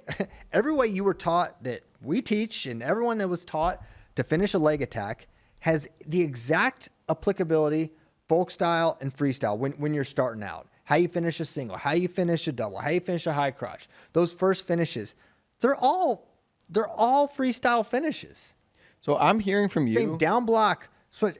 you were taught, that we teach, and everyone that was taught to finish a leg attack has the exact applicability, folk style and freestyle, when you're starting out. How you finish a single, how you finish a double, how you finish a high crotch. Those first finishes, they're all freestyle finishes. So I'm hearing from you. Same down block. So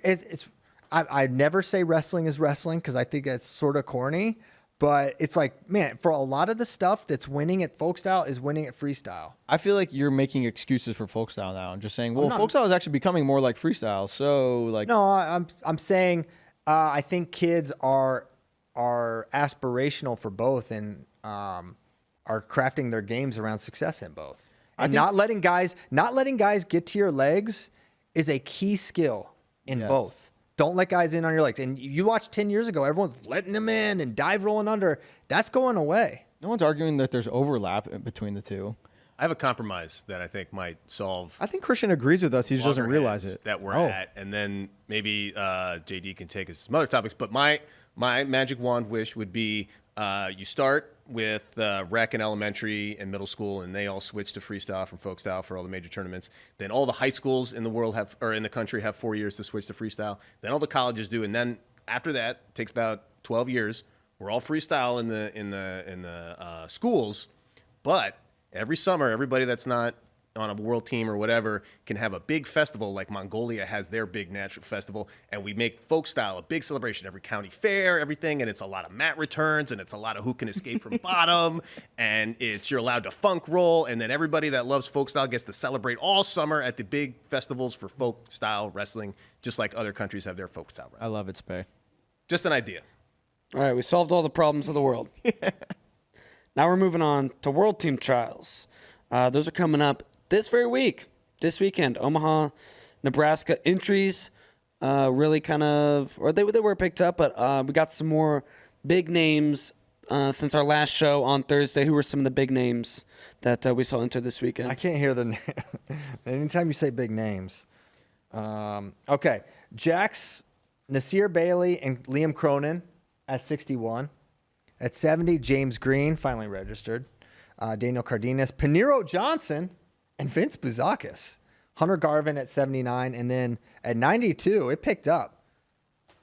I never say wrestling is wrestling, because I think that's sort of corny. But it's like, man, for a lot of the stuff that's winning at folk style is winning at freestyle. I feel like you're making excuses for folk style now and just saying, well, folk style is actually becoming more like freestyle. So like, no, I'm saying I think kids are aspirational for both, and are crafting their games around success in both. And not letting guys get to your legs is a key skill in both. Don't let guys in on your legs. And you watch 10 years ago, everyone's letting them in and dive rolling under. That's going away. No one's arguing that there's overlap between the two. I have a compromise that I think might solve. I think Christian agrees with us. He just doesn't realize it. That we're at, and then maybe JD can take us some other topics. But my magic wand wish would be you start with rec and elementary and middle school, and they all switch to freestyle from folk style for all the major tournaments. Then all the high schools in the world in the country have 4 years to switch to freestyle. Then all the colleges do, and then after that, it takes about 12 years. We're all freestyle in the schools, but every summer, everybody that's not on a world team or whatever can have a big festival, like Mongolia has their big natural festival, and we make folk style a big celebration, every county fair, everything, and it's a lot of mat returns, and it's a lot of who can escape from bottom, and you're allowed to funk roll, and then everybody that loves folk style gets to celebrate all summer at the big festivals for folk style wrestling, just like other countries have their folk style wrestling. I love it, Spey. Just an idea. All right, we solved all the problems of the world. Now we're moving on to World Team Trials. Those are coming up this weekend. Omaha, Nebraska entries really kind of, or they were picked up, but we got some more big names since our last show on Thursday. Who were some of the big names that we saw enter this weekend? I can't hear the name. Anytime you say big names. Okay. Jax, Nasir Bailey, and Liam Cronin at 61. At 70, James Green, finally registered. Daniel Cardenas, Paniro Johnson, and Vince Bouzakis. Hunter Garvin at 79. And then at 92, it picked up.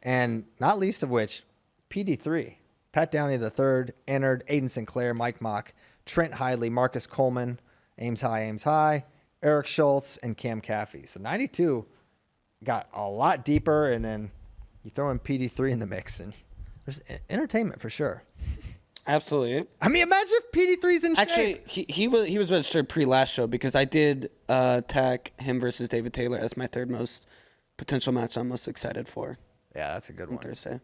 And not least of which, PD3. Pat Downey III entered. Aiden Sinclair, Mike Mock, Trent Hidley, Marcus Coleman, Ames High, Eric Schultz, and Cam Caffey. So 92 got a lot deeper, and then you throw in PD3 in the mix, and there's entertainment for sure. Absolutely. I mean, imagine if PD3's in shape. Actually, he was registered pre-last show, because I did tag him versus David Taylor as my third most potential match I'm most excited for. Yeah, that's a good on one. Thursday.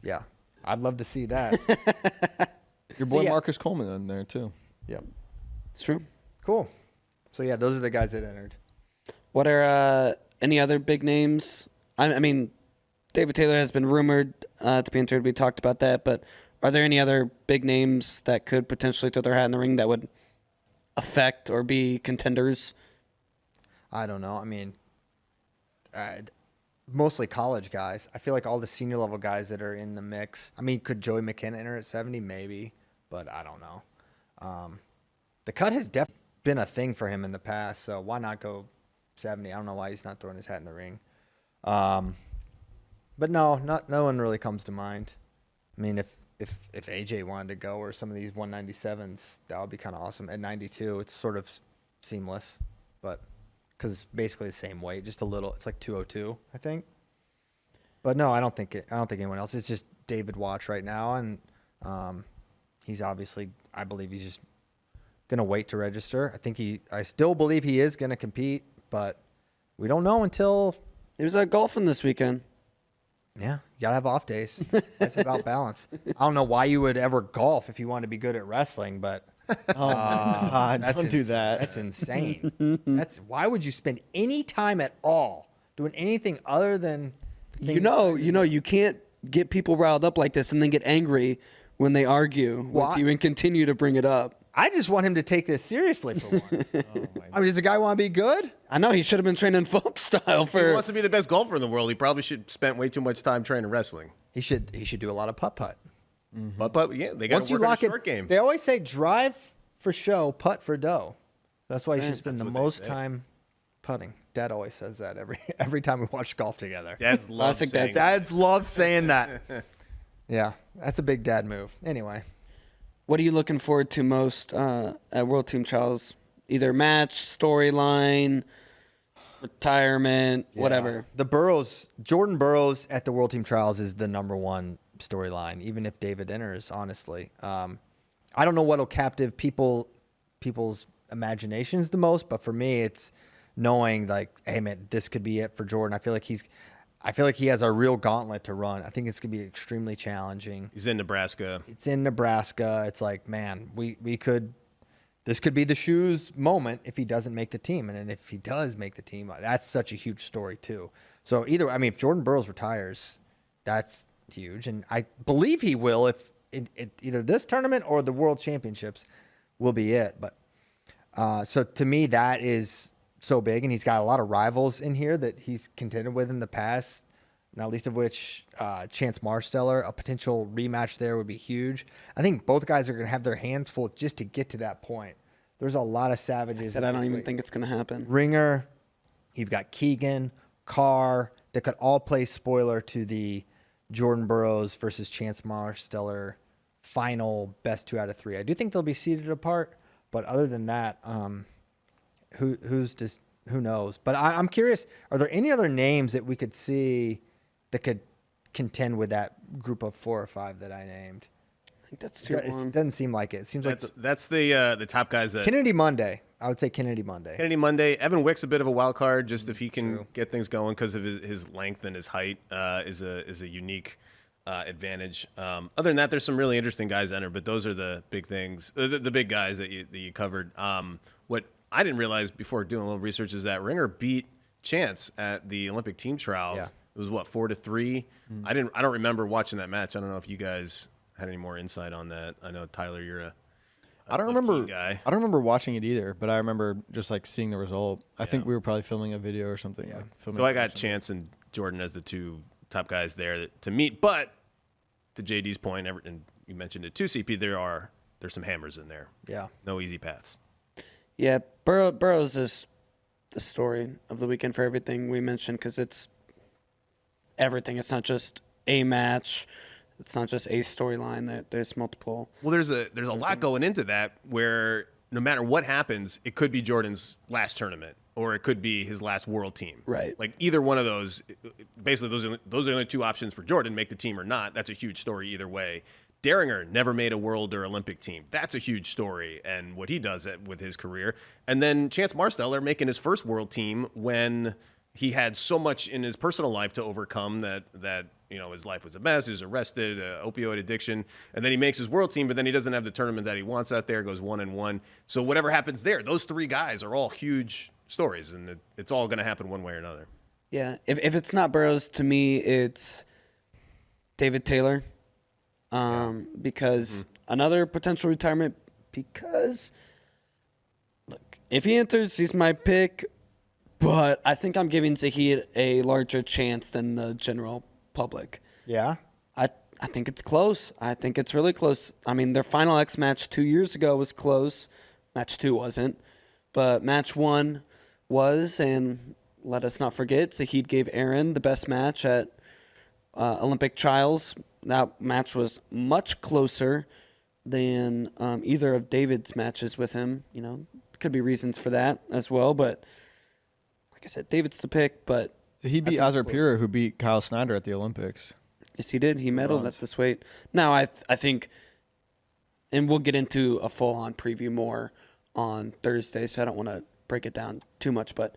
Yeah. I'd love to see that. Your boy yeah. Marcus Coleman in there too. Yep. It's true. Cool. So yeah, those are the guys that entered. What are any other big names? I mean, David Taylor has been rumored to be entered. We talked about that, but are there any other big names that could potentially throw their hat in the ring that would affect or be contenders? I don't know. I mean, mostly college guys. I feel like all the senior level guys that are in the mix. I mean, could Joey McKenna enter at 70? Maybe, but I don't know. The cut has definitely been a thing for him in the past, so why not go 70? I don't know why he's not throwing his hat in the ring. But no one really comes to mind. I mean, if AJ wanted to go, or some of these 197s, that would be kind of awesome. At 92, it's sort of seamless, but because it's basically the same weight, just a little. It's like 202, I think. But no, I don't think anyone else. It's just David Watch right now, and he's obviously, I believe he's just gonna wait to register. I still believe he is gonna compete, but we don't know until. He was out golfing this weekend. Yeah, you gotta have off days. It's about balance. I don't know why you would ever golf if you want to be good at wrestling, but Oh my God! Don't do that. That's insane. Why would you spend any time at all doing anything other than You can't get people riled up like this and then get angry when they argue with you and continue to bring it up. I just want him to take this seriously for once. I mean, does the guy want to be good? I know he should have been training folk style If he wants to be the best golfer in the world, he probably should spent way too much time training wrestling. He should do a lot of putt. But yeah, they got Once to you work on lock a short it, game. they always say drive for show, putt for dough. That's why you should spend That's the what they most say. time putting. Dad always says that every time we watch golf together. Dads love Classic saying dad. Dads love saying that. Yeah, that's a big dad move. Anyway. What are you looking forward to most at World Team Trials? Either match, storyline, retirement, whatever. Jordan Burroughs at the World Team Trials is the number one storyline, even if David enters, honestly. I don't know what'll captive people's imaginations the most, but for me, it's knowing like, hey man, this could be it for Jordan. I feel like he has a real gauntlet to run. I think it's gonna be extremely challenging. He's in Nebraska. It's in Nebraska. It's like, man, this could be the shoes moment if he doesn't make the team. And then if he does make the team, that's such a huge story too. So if Jordan Burroughs retires, that's huge. And I believe he will if either this tournament or the World Championships will be it. But so to me, that is so big. And he's got a lot of rivals in here that he's contended with in the past, not least of which Chance Marsteller. A potential rematch there would be huge. I think both guys are going to have their hands full just to get to that point. There's a lot of savages. I don't even think it's going to happen. Ringer, you've got Keegan, Carr, that could all play spoiler to the Jordan Burroughs versus Chance Marsteller final best 2 out of 3. I do think they'll be seated apart, but other than that, who knows? But I'm curious, are there any other names that we could see that could contend with that group of 4 or 5 that I named? I think that's tier one. It doesn't seem like it. It seems like That's the top guys that Kennedy Monday. I would say Kennedy Monday. Kennedy Monday. Evan Wick's a bit of a wild card, just if he can get things going because of his length and his height is a unique advantage. Other than that, there's some really interesting guys enter, but those are the big things, the big guys that you covered. What I didn't realize before doing a little research is that Ringer beat Chance at the Olympic team trials. Yeah. It was 4-3. I don't remember watching that match. I don't know if you guys had any more insight on that. I know Tyler, you're a I don't left-key remember. guy. I don't remember watching it either, but I remember just like seeing the result. I think we were probably filming a video or something. Yeah. Like, filming So I it or got something. Chance and Jordan as the 2 top guys there to meet. But to JD's point, and you mentioned it too, CP, there's some hammers in there. Yeah. No easy paths. Yeah, Burroughs is the story of the weekend for everything we mentioned because it's everything. It's not just a match. It's not just a storyline. There's multiple. Well, there's a lot going into that where no matter what happens, it could be Jordan's last tournament or it could be his last world team. Right. Like either one of those, basically those are the only 2 options for Jordan, make the team or not. That's a huge story either way. Daringer never made a world or Olympic team. That's a huge story and what he does with his career. And then Chance Marsteller making his first world team when he had so much in his personal life to overcome that his life was a mess. He was arrested, opioid addiction, and then he makes his world team, but then he doesn't have the tournament that he wants out there. Goes 1-1. So whatever happens there, those three guys are all huge stories, and it's all going to happen one way or another. Yeah, if it's not Burroughs, to me, it's David Taylor, because another potential retirement. Because look, if he enters, he's my pick, but I think I'm giving Zahid a larger chance than the general public. Yeah. I think it's close. I think it's really close. I mean, their final X match 2 years ago was close. Match 2 wasn't, but match 1 was, and let us not forget, Zahid gave Aaron the best match at Olympic trials. That match was much closer than either of David's matches with him. Could be reasons for that as well, but like I said, David's the pick, but So he beat Azar Pira, who beat Kyle Snyder at the Olympics. yes, he did. He medaled at this weight. Now, I think, and we'll get into a full-on preview more on Thursday, so I don't want to break it down too much, but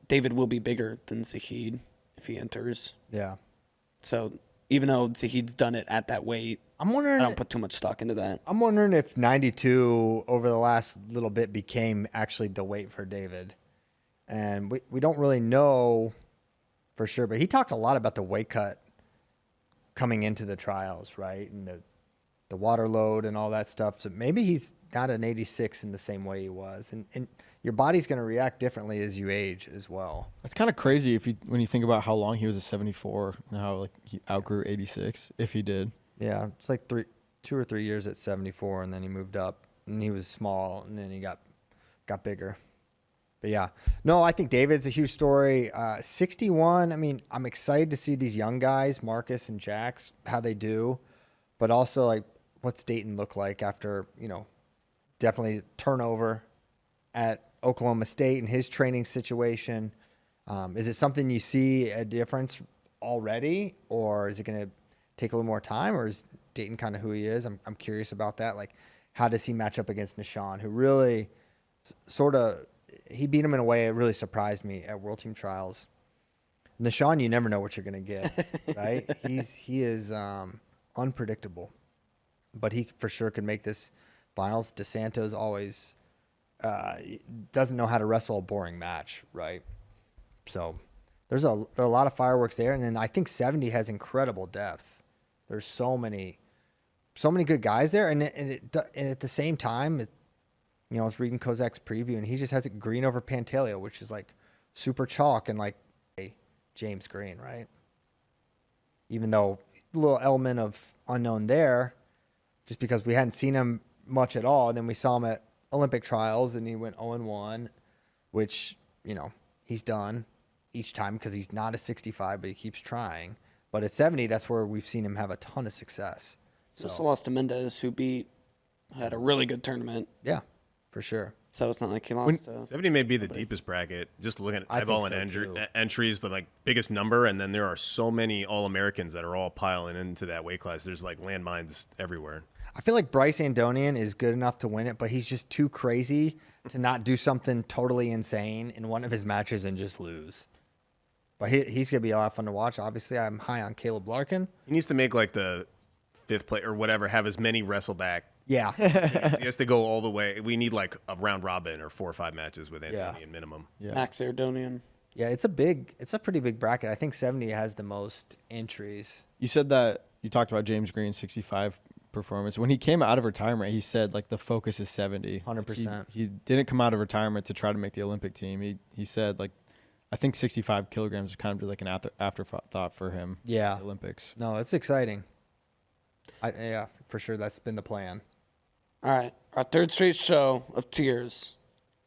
David will be bigger than Zahid if he enters. Yeah. So even though Zahid's done it at that weight, I'm wondering. I don't put too much stock into that. I'm wondering if 92 over the last little bit became actually the weight for David. And we don't really know for sure, but he talked a lot about the weight cut coming into the trials, right? And the water load and all that stuff. So maybe he's not an 86 in the same way he was. And your body's going to react differently as you age as well. That's kind of crazy when you think about how long he was a 74 and how he outgrew 86 if he did. Yeah, it's like 2 or 3 years at 74, and then he moved up, and he was small, and then he got bigger. But yeah, no, I think David's a huge story. 61. I mean, I'm excited to see these young guys, Marcus and Jax, how they do, but also like, what's Dayton look like after definitely turnover at Oklahoma State and his training situation. Is it something you see a difference already, or is it going to take a little more time, or is Dayton kind of who he is? I'm curious about that. Like, how does he match up against Nishan, who really he beat him in a way that really surprised me at World Team Trials. Nishan, you never know what you're going to get, right? He is unpredictable, but he for sure could make this finals. DeSanto's always doesn't know how to wrestle a boring match, right? So there are a lot of fireworks there, and then I think 70 has incredible depth. There's so many good guys there, and at the same time, I was reading Kozak's preview, and he just has it Green over Pantaleo, which is like super chalk and like James Green, right? Even though a little element of unknown there, just because we hadn't seen him much at all, and then we saw him at Olympic trials, and he went 0-1, which he's done each time because he's not a 65, but he keeps trying. But at 70, that's where we've seen him have a ton of success. So also lost to Mendez, who had a really good tournament. Yeah, for sure. So it's not like he lost. 70 may be the deepest bracket. Just looking at eyeball and entries, the biggest number, and then there are so many All-Americans that are all piling into that weight class. There's like landmines everywhere. I feel like Bryce Andonian is good enough to win it, but he's just too crazy to not do something totally insane in one of his matches and just lose. But he's going to be a lot of fun to watch. Obviously, I'm high on Caleb Larkin. He needs to make like the 5th play or whatever, have as many wrestle back. Yeah. He has to go all the way. We need like a round robin or 4 or 5 matches with Andonian minimum. Yeah. Max Ardonian. Yeah, it's a pretty big bracket. I think 70 has the most entries. You said that you talked about James Green's 65 performance. When he came out of retirement, he said like the focus is 70. 100%. He didn't come out of retirement to try to make the Olympic team. He said like, I think 65 kilograms is kind of like an afterthought for him. Yeah. At the Olympics. No, it's exciting. Yeah, for sure. That's been the plan. All right, our third straight show of tiers,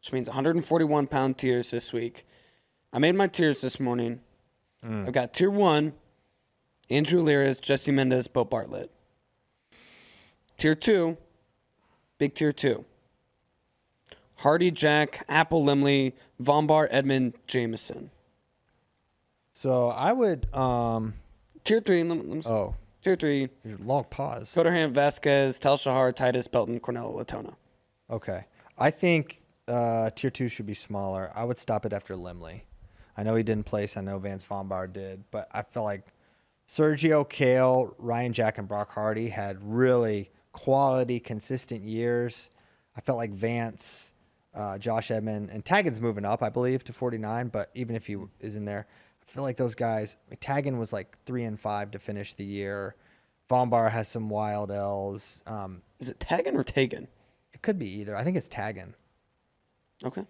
which means 141-pound tiers this week. I made my tiers this morning. I've got tier 1, Andrew Liras, Jesse Mendez, Bo Bartlett. Tier 2, big tier 2. Hardy, Jack, Apple, Limley, Vombar, Edmund, Jameson. So I would Tier 3, Tier 3, long pause. Coderham, Vasquez, Tal Shahar, Titus, Belton, Cornell, Latona. Okay. I think tier 2 should be smaller. I would stop it after Limley. I know he didn't place. I know Vance Vombar did, but I feel like Sergio, Kale, Ryan Jack, and Brock Hardy had really quality, consistent years. I felt like Vance, Josh Edmond, and Taggins moving up, I believe, to 49. But even if he is in there, I feel like those guys. Taggin was like 3-5 to finish the year. Von Bar has some wild L's. Is it Taggin or Tagan? It could be either. I think it's Taggin. Okay.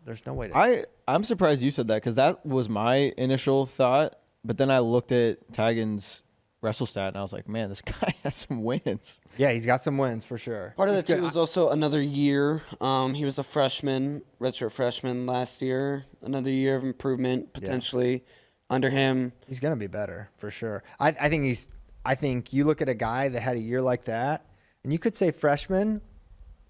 There's no way to. I'm surprised you said that because that was my initial thought. But then I looked at Taggins' wrestle stat and I was like, man, this guy has some wins. Yeah, he's got some wins for sure. Part of He's that, too, good. was also another year. He was a freshman, redshirt freshman last year. Another year of improvement potentially under him. He's gonna be better for sure. I think you look at a guy that had a year like that, and you could say freshman,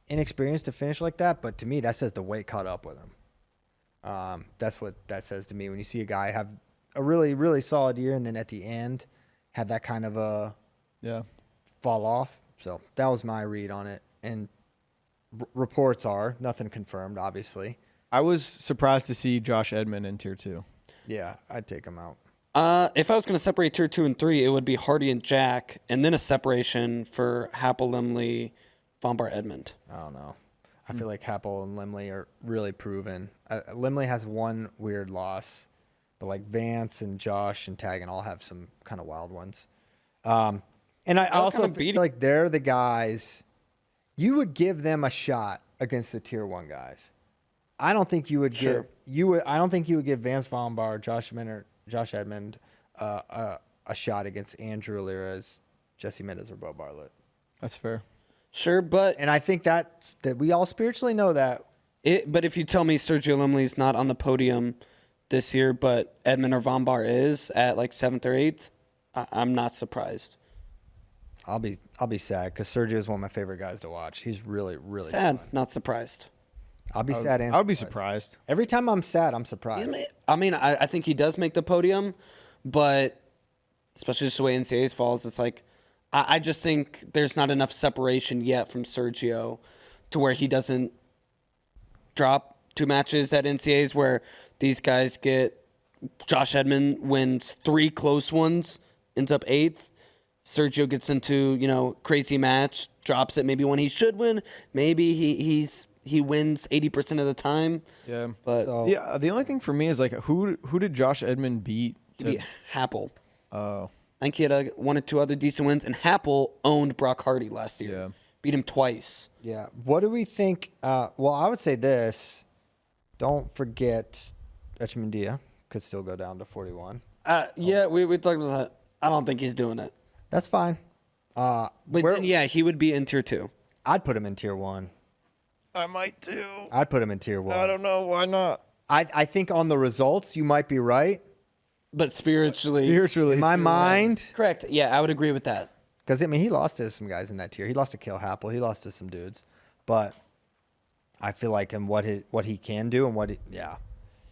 inexperienced to finish like that, but to me that says the weight caught up with him. That's what that says to me when you see a guy have a really, really solid year and then at the end have that kind of a fall off. So that was my read on it. And reports are nothing confirmed, obviously. I was surprised to see Josh Edmond in tier 2. Yeah, I'd take him out. If I was going to separate tier 2 and 3, it would be Hardy and Jack, and then a separation for Happel, Limley, Von Bar, Edmond. I don't know. I feel like Happel and Limley are really proven. Limley has one weird loss, but like Vance and Josh and Taggin all have some kind of wild ones. And I also feel like they're the guys you would give them a shot against the tier 1 guys. I don't think you would give I don't think you would give Vance Von Bar, Josh Edmond a shot against Andrew Alirez, Jesse Mendez, or Bo Bartlett. That's fair. Sure, but And I think that we all spiritually know that. but if you tell me Sergio Limley's not on the podium this year, but Edmond or Von Bar is at like 7th or 8th, I'm not surprised. I'll be sad because Sergio is one of my favorite guys to watch. He's really, really Sad, fun. not surprised. I'll be sad and I would be surprised. Every time I'm sad, I'm surprised. I mean, I think he does make the podium, but especially just the way NCAAs falls, it's like I just think there's not enough separation yet from Sergio to where he doesn't drop 2 matches at NCAAs where these guys get Josh Edmond wins 3 close ones, ends up 8th. Sergio gets into, crazy match, drops it maybe when he should win. Maybe he wins 80% of the time. Yeah. But The only thing for me is like who did Josh Edmond beat? he beat Happel. Oh. I think he had 1 or 2 other decent wins, and Happel owned Brock Hardy last year. Yeah. Beat him twice. Yeah. What do we think? Well, I would say this. Don't forget Echemendia could still go down to 41. Yeah, we talked about that. I don't think he's doing it. That's fine. But then, yeah, he would be in tier 2. I'd put him in tier 1. I might too. I'd put him in tier 1. I don't know. Why not? I think on the results, you might be right. But spiritually. In my mind. Correct. Yeah, I would agree with that. Because, he lost to some guys in that tier. He lost to Kale Happel. He lost to some dudes. But I feel like in what he can do and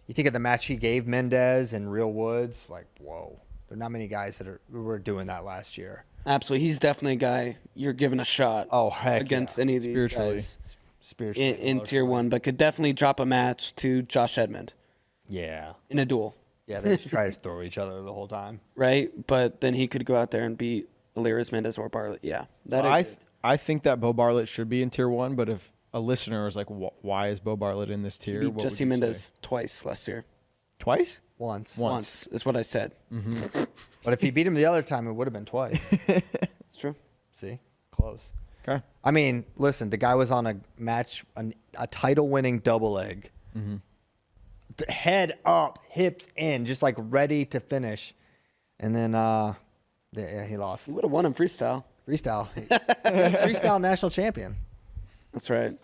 you think of the match he gave Mendez and Real Woods, like, whoa. There are not many guys who were doing that last year. Absolutely. He's definitely a guy you're giving a shot against any of these guys Spiritually. in tier 1, but could definitely drop a match to Josh Edmond Yeah. in a duel. Yeah, they just try to throw each other the whole time. Right? But then he could go out there and beat Alirez, Mendez, or Bartlett. Yeah. I think that Bo Bartlett should be in tier 1, but if a listener is like, why is Bo Bartlett in this tier? Beat Jesse Mendez twice last year. Twice? Once. Is what I said. Mm-hmm. But if he beat him the other time, it would have been twice. It's true. See? Close. Okay. I mean, listen, the guy was on a match, a title-winning double leg. Mm-hmm. Head up, hips in, just like ready to finish. And then he lost. He would have won in freestyle. Freestyle. Freestyle national champion. That's right.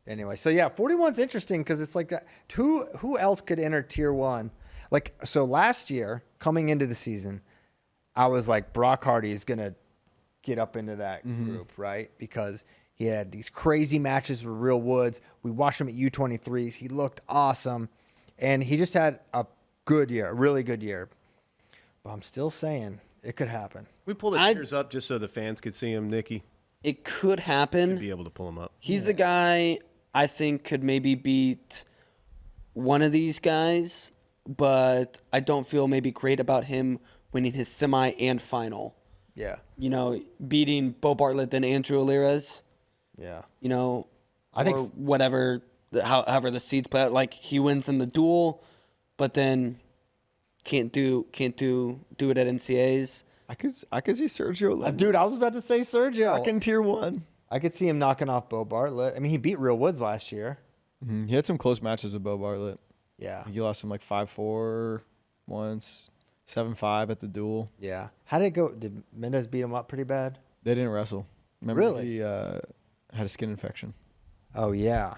Anyway, so yeah, 41's interesting because it's like that. Who else could enter tier 1? Like, so last year, coming into the season, I was like, Brock Hardy is going to get up into that group, right? Because he had these crazy matches with Real Woods. We watched him at U23s. He looked awesome. And he just had a good year, a really good year. But I'm still saying it could happen. We pull the tiers up just so the fans could see him, Nikki. It could happen. Be able to pull him up. He's a guy I think could maybe beat one of these guys, but I don't feel maybe great about him winning his semi and final. Yeah. You know, beating Bo Bartlett and Andrew Alirez. Yeah. You know, I think or whatever, however the seeds play out. Like he wins in the duel, but then can't do it at NCAs. I could see Sergio. Lendl Dude, I was about to say Sergio. back in tier 1. I could see him knocking off Bo Bartlett. I mean, he beat Real Woods last year. He had some close matches with Bo Bartlett. Yeah. He lost him like 5-4 once, 7-5 at the duel. Yeah. How did it go? Did Mendez beat him up pretty bad? They didn't wrestle. Remember Really? he had a skin infection. Oh, yeah.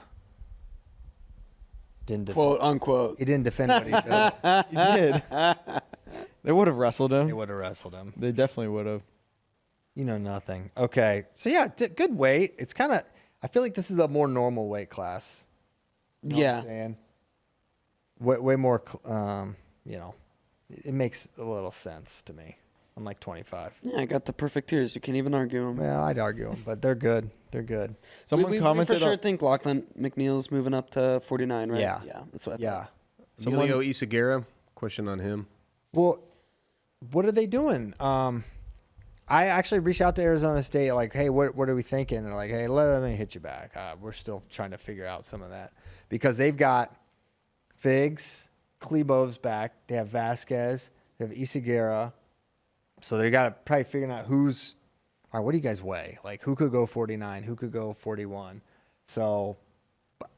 Quote unquote. He didn't defend what he did. He did. They would have wrestled They him. would have wrestled him. They definitely would have. You know nothing. Okay. So, yeah, good weight. It's kind of, I feel like this is a more normal weight class. You know what Yeah. I'm saying? Way more, you know, it makes a little sense to me. Unlike 25. Yeah, I got the perfect tiers. You can't even argue them. Well, I'd argue them, but they're good. They're good. Someone we commented for sure on, think Lachlan McNeil's moving up to 49, right? Yeah. Yeah, that's what I Yeah. thought. Emilio Isagera, question on him. Well, what are they doing? I actually reached out to Arizona State, like, hey, what are we thinking? And they're like, hey, let me hit you back. We're still trying to figure out some of that because they've got Figs, Klebov's back. They have Vasquez. They have Isagera. So they got to probably figure out who's. All right, what do you guys weigh? Like, who could go 49? Who could go 41? So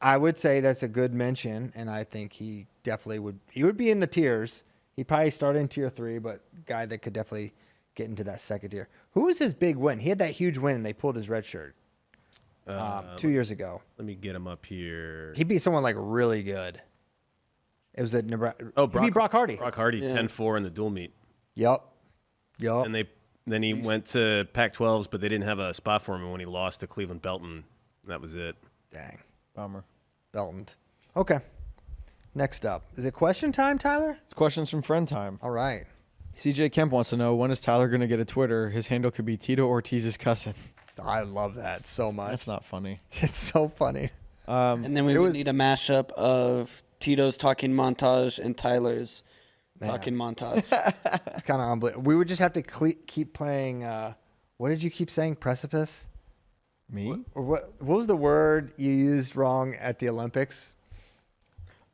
I would say that's a good mention, and I think he definitely would. He would be in the tiers. He'd probably start in tier 3, but guy that could definitely get into that second tier. Who was his big win? He had that huge win, and they pulled his red shirt 2 years ago. Let me get him up here. He beat someone like really good. It was at Nebraska. Oh, He beat Brock Hardy. Brock Hardy, Yeah. 10-4 in the dual meet. Yep. And then he went to Pac-12s, but they didn't have a spot for him. And when he lost to Cleveland Belton, that was it. Dang. bummer. Belton. Okay. Next up. Is it question time, Tyler? It's questions from friend time. All right. CJ Kemp wants to know, when is Tyler going to get a Twitter? His handle could be Tito Ortiz's cousin. I love that so much. That's not funny. It's so funny. And then we It would was- need a mashup of Tito's talking montage and Tyler's talking montage. It's kind of unbelievable. We would just have to keep playing. What did you keep saying? Precipice? Me? Or what was the word you used wrong at the Olympics?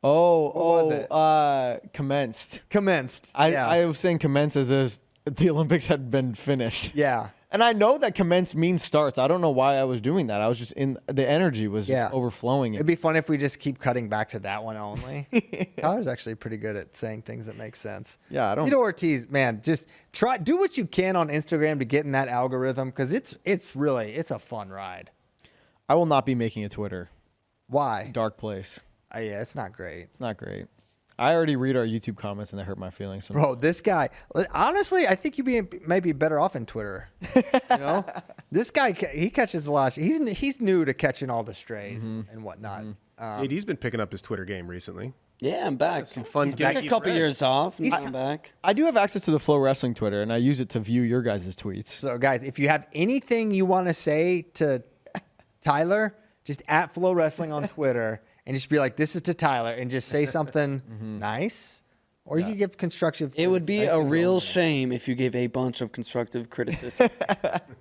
Oh, was it? Commenced. Commenced. Yeah. I was saying commenced as if the Olympics had been finished. Yeah. And I know that commence means starts. I don't know why I was doing that. I was just the energy was Yeah. just overflowing. It'd be fun if we just keep cutting back to that one only. Tyler's actually pretty good at saying things that make sense. Yeah, I don't. Tito Ortiz, man, just do what you can on Instagram to get in that algorithm because it's a fun ride. I will not be making a Twitter. Why? Dark place. Yeah, it's not great. It's not great. I already read our YouTube comments and they hurt my feelings. Bro, this guy, honestly, I think you'd maybe better off in Twitter. You know, this guy, he catches a lot. He's new to catching all the strays and whatnot. He's been picking up his Twitter game recently. Yeah, I'm back. Some fun Took a gimmicky couple threads. years off. And He's- I'm back. I do have access to the Flow Wrestling Twitter and I use it to view your guys' tweets. So, guys, if you have anything you want to say to Tyler, just at Flow Wrestling on Twitter and just be like, "This is to Tyler," and just say something nice, or you can give constructive. It would be nice a things real only. shame if you gave a bunch of constructive criticism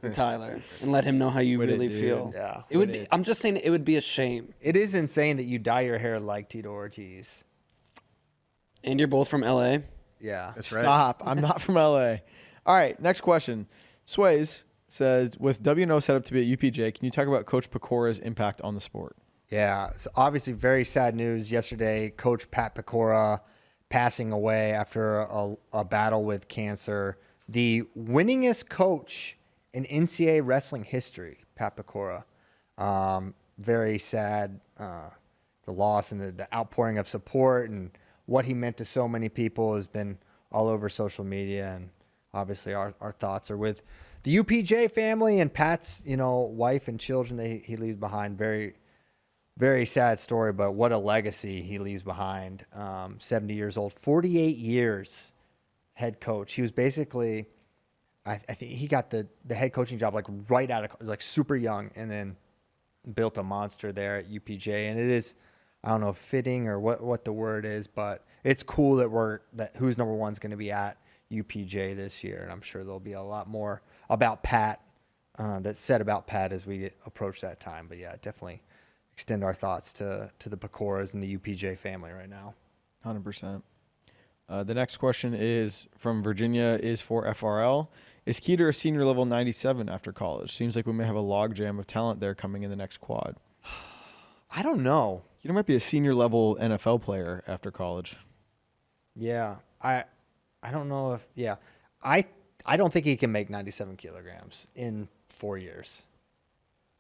to Tyler and let him know how you Would it, really dude? feel. Yeah. It would be. I'm just saying it would be a shame. It is insane that you dye your hair like Tito Ortiz. And you're both from LA. Yeah. That's right. Stop. I'm not from LA. All right, next question. Sways says, with WNO set up to be at UPJ, can you talk about Coach Pecora's impact on the sport? Yeah, so obviously very sad news yesterday. Coach Pat Pecora passing away after a battle with cancer. The winningest coach in NCAA wrestling history, Pat Pecora. Very sad, the loss and the outpouring of support and what he meant to so many people has been all over social media. And obviously our thoughts are with the UPJ family and Pat's, wife and children that he leaves behind. Very, very sad story, but what a legacy he leaves behind. 70 years old, 48 years head coach. He was basically, I think he got the head coaching job like right out of, like super young, and then built a monster there at UPJ. And it is, I don't know, fitting or what the word is, but it's cool that who's number one's going to be at UPJ this year, and I'm sure there'll be a lot more about Pat that's said about Pat as we approach that time. But yeah, definitely extend our thoughts to the Pecoras and the UPJ family right now. 100%. The next question is from Virginia, is for FRL. Is Keeter a senior level 97 after college? Seems like we may have a logjam of talent there coming in the next quad. I don't know. Keeter might be a senior level NFL player after college. Yeah, I don't know if I don't think he can make 97 kilograms in 4 years.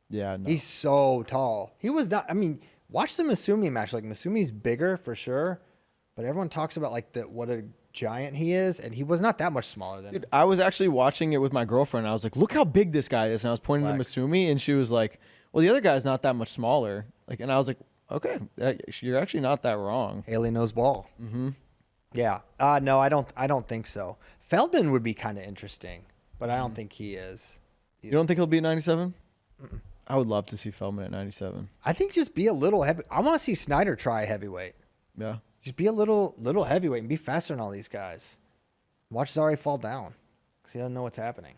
Yeah, no. He's so tall. He was not. I mean, watch the Masumi match. Like Masumi's bigger for sure, but everyone talks about like what a giant he is, and he was not that much smaller than. Dude, I was actually watching it with my girlfriend. I was like, "Look how big this guy is," and I was pointing Flex. to Masumi, and she was like, "Well, the other guy's not that much smaller." Like, and I was like, "Okay, you're actually not that wrong." Haley knows ball. Mm-hmm. Yeah. No, I don't think so. Feldman would be kind of interesting, but I don't think he is. You don't think he'll be at 97? I would love to see Feldman at 97. I think just be a little heavy. I want to see Snyder try heavyweight. Yeah. Just be a little heavyweight and be faster than all these guys. Watch Zari fall down because he doesn't know what's happening.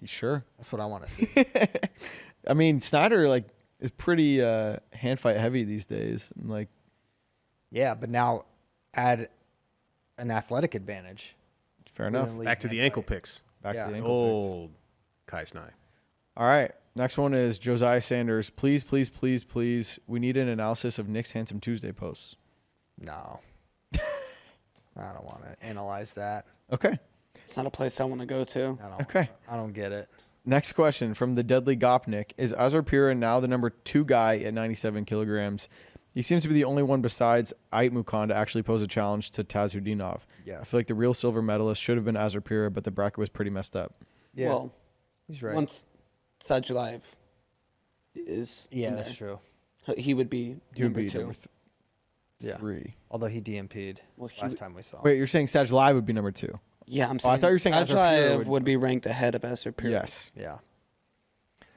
Sure. That's what I want to see. I mean, Snyder like is pretty hand fight heavy these days. And, like, Yeah, but now add an athletic advantage. fair enough. Really Back to the hand ankle fight. picks. Back Yeah. to the ankle picks. Old Kai Sny. All right. Next one is Josiah Sanders. Please, please, please, please. We need an analysis of Nick's Handsome Tuesday posts. No. I don't want to analyze that. Okay. It's not a place I want to go to. Okay. I don't get it. Next question from the Deadly Gopnik. Is Azar Pira now the number 2 guy at 97 kilograms? He seems to be the only one besides Ait Mukhan to actually pose a challenge to Taz Hudinov. Yes. I feel like the real silver medalist should have been Azar Pira, but the bracket was pretty messed up. Yeah, Well, he's right. once Sadulayev is Yeah, in that's there, true. he would be He would number be 2. number Yeah. 3. Although he DMP'd Well, he last would- time we saw him. Wait, you're saying Saj Live would be number 2? Yeah, I'm Oh, I saying. thought you were saying Azar Pira Sadulayev would- would be ranked ahead of Azar Pira. Yes. Yeah.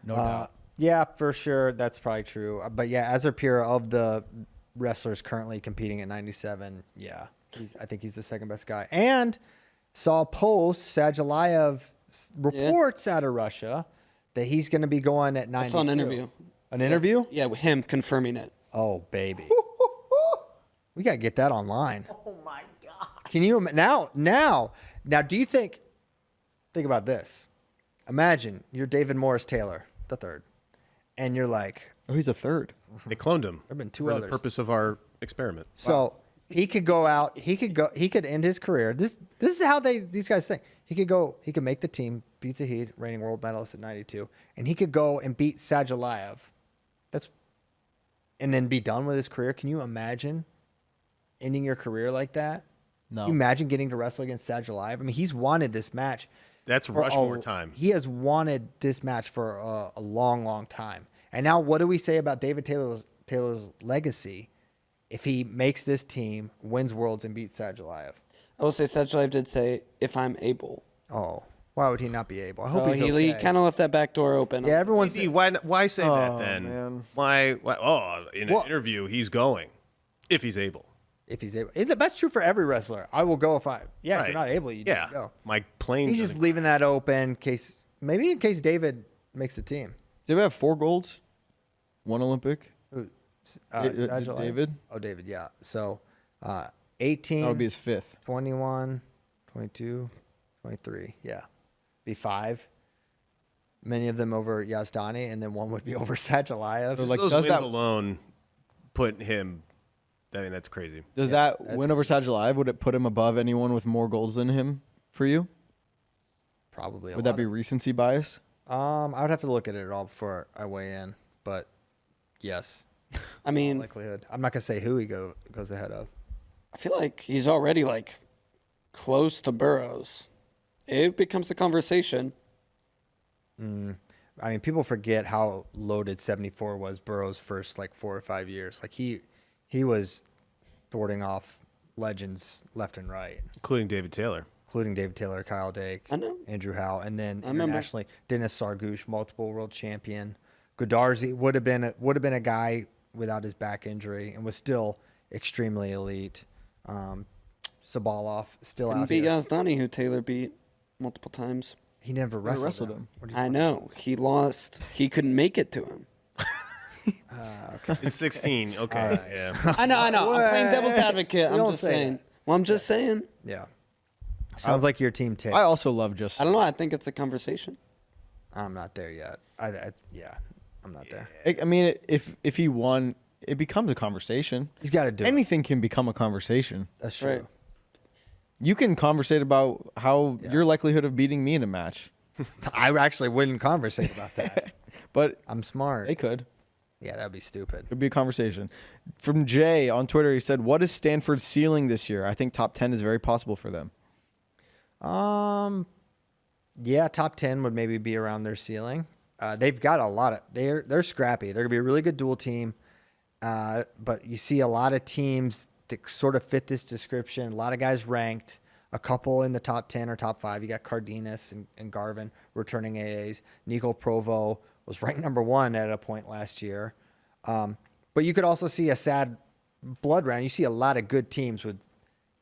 No doubt. Yeah, for sure. That's probably true. But yeah, Azar Pira, of the wrestlers currently competing at 97, yeah, I think he's the second best guy. And saw a post, Sadulayev reports out of Russia that he's going to be going at 92. I saw an interview. An interview? Yeah, with him confirming it. Oh, baby. We got to get that online. Oh, my God. Can you now, do you think about this. Imagine you're David Morris Taylor, the third, and you're like, Oh, he's a 3rd. They cloned him. There've been 2 for others. the purpose of our experiment. So he could go out. He could end his career. This is how these guys think. He could make the team, beat Zahid, reigning world medalist at 92, and he could go and beat Sadulayev. And then be done with his career. Can you imagine ending your career like that? No. Can you imagine getting to wrestle against Sadulayev? I mean, he's wanted this match. That's for Rushmore time. He has wanted this match for a long, long time. And now, what do we say about David Taylor's legacy if he makes this team, wins Worlds, and beats Sadulayev? I will say Sadulayev did say, if I'm able. Oh, why would he not be able? I So hope he's he okay. kind of left that back door open. Yeah, everyone's. Why say that Oh, then? man. Why? Oh, in an Well- interview, he's going if he's able. If he's able, that's true for every wrestler. I will go if If you're Right. not able, you Yeah, don't go. my plane. He's just doesn't- leaving that open in case David makes the team. Did we have 4 golds? 1 Olympic? Sadulayev? David? Oh, David, yeah. So 18, That would be his 5th. 21, 22, 23. Yeah. Be 5. Many of them over Yazdani, and then 1 would be over Sadulayev. So, like, Those does wins that- alone put him. I mean, that's crazy. Does Yeah, that win over Saj Live, would it put him above anyone with more goals than him for you? Probably. Would that be recency bias? I would have to look at it all before I weigh in, but yes, I mean, likelihood. I'm not gonna say who he goes ahead of. I feel like he's already like close to Burrows. It becomes a conversation. I mean, people forget how loaded 74 was Burrow's first like 4 or 5 years. Like he was thwarting off legends left and right, Including David Taylor. including David Taylor, Kyle Dake, I know. Andrew Howe, and then I remember. internationally, Dennis Sargouche, multiple world champion. Godarzi would have been a guy without his back injury and was still extremely elite. Sabalov still And out beat here. Yazdani, who Taylor beat multiple times. He never wrestled, wrestled him. him. What are you I know. He lost. He couldn't make it to him. In 16. Okay. Yeah. I know. I'm playing devil's advocate. I'm don't just say saying. that. Well, I'm just saying. Yeah. Sounds like your team take. I also love just. I don't know. I think it's a conversation. I'm not there yet. Yeah, I'm not there. I mean, if he won, it becomes a conversation. He's got to do it. Anything can become a conversation. That's true. Right. You can conversate about how your likelihood of beating me in a match, I actually wouldn't conversate about that. but I'm smart. they could. Yeah, that'd be stupid. It'd be a conversation. From Jay on Twitter, he said, "What is Stanford's ceiling this year? I think top 10 is very possible for them." Yeah, top 10 would maybe be around their ceiling. They've got a lot of they're scrappy. They're gonna be a really good dual team. But you see a lot of teams that sort of fit this description. A lot of guys ranked. A couple in the top 10 or top 5. You got Cardenas and Garvin returning AAs. Nico Provo was ranked number 1 at a point last year. But you could also see a sad blood round. You see a lot of good teams with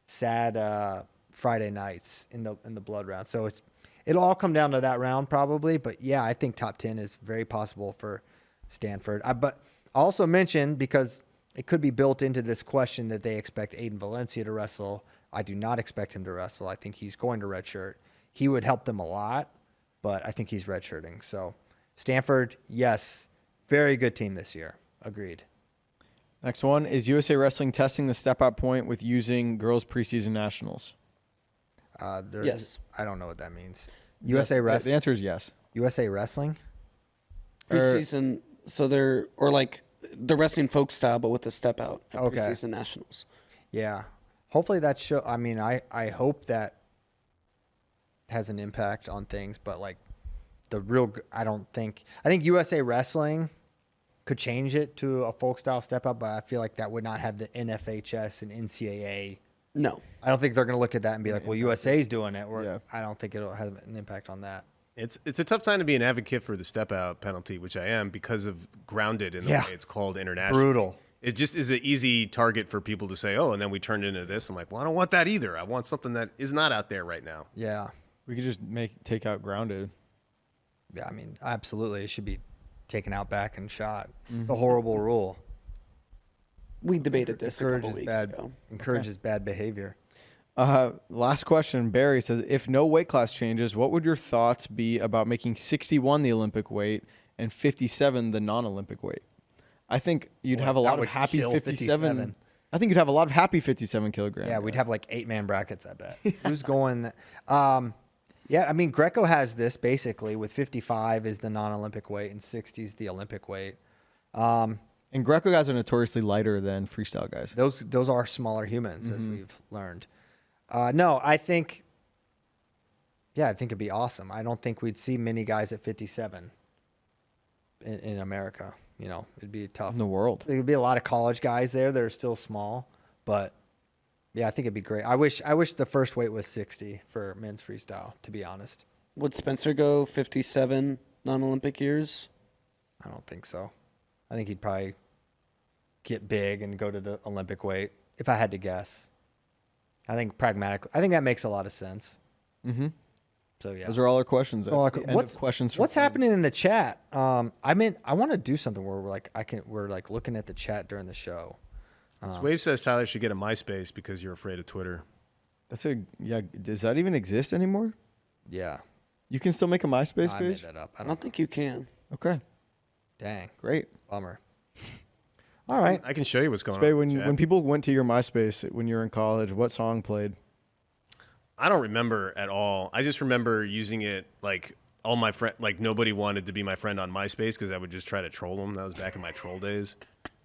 sad Friday nights in the blood round. So it'll all come down to that round probably. But yeah, I think top 10 is very possible for Stanford. But I also mentioned, because it could be built into this question, that they expect Aiden Valencia to wrestle. I do not expect him to wrestle. I think he's going to redshirt. He would help them a lot, but I think he's redshirting. So Stanford, yes, very good team this year. Agreed. Next one is USA Wrestling testing the step-out point with using girls' preseason nationals. Yes. I don't know what that means. USA The Wrestling. answer is yes. USA Wrestling. Preseason. So they're the wrestling folk style, but with the step out at Okay. preseason nationals. Yeah. Hopefully that show. I mean, I hope that has an impact on things, but like I think USA Wrestling could change it to a folk style step up, but I feel like that would not have the NFHS and NCAA. No. I don't think they're going to look at that and be like, well, USA's doing it. Yeah. I don't think it'll have an impact on that. It's a tough time to be an advocate for the step out penalty, which I am, because of grounded in the way it's called internationally. Brutal. It just is an easy target for people to say, oh, and then we turned into this. I'm like, well, I don't want that either. I want something that is not out there right now. Yeah. We could just take out grounded. Yeah, I mean, absolutely. It should be taken out back and shot. It's a horrible rule. We debated this a couple Encourages weeks ago. Encourages bad behavior. Last question. Barry says, if no weight class changes, what would your thoughts be about making 61 the Olympic weight and 57 the non-Olympic weight? I think you'd have a that lot of would happy kill 57. 57. I think you'd have a lot of happy 57 kilogram. Yeah, we'd have like 8-man brackets, I bet. Who's going? Yeah, I mean, Greco has this basically with 55 is the non-Olympic weight and 60 is the Olympic weight. And Greco guys are notoriously lighter than freestyle guys. Those are smaller humans, as we've learned. No, I think it'd be awesome. I don't think we'd see many guys at 57 in America. You know, it'd be tough. In the world. There'd be a lot of college guys there that are still small, but yeah, I think it'd be great. I wish the first weight was 60 for men's freestyle, to be honest. Would Spencer go 57 non-Olympic years? I don't think so. I think he'd probably get big and go to the Olympic weight, if I had to guess. I think pragmatically, I think that makes a lot of sense. Mm-hmm. So yeah. Those are all our questions. That's the end of questions from What's fans. happening in the chat? I want to do something where we're like looking at the chat during the show. Sway says Tyler should get a MySpace because you're afraid of Twitter. Does that even exist anymore? Yeah. You can still make a MySpace I made page? that up. I don't think you can. Okay. Dang. Great. Bummer. All right. I can show you what's going Spey, on. in the chat. when people went to your MySpace when you were in college, what song played? I don't remember at all. I just remember using it like all my friend, like nobody wanted to be my friend on MySpace because I would just try to troll them. That was back in my troll days.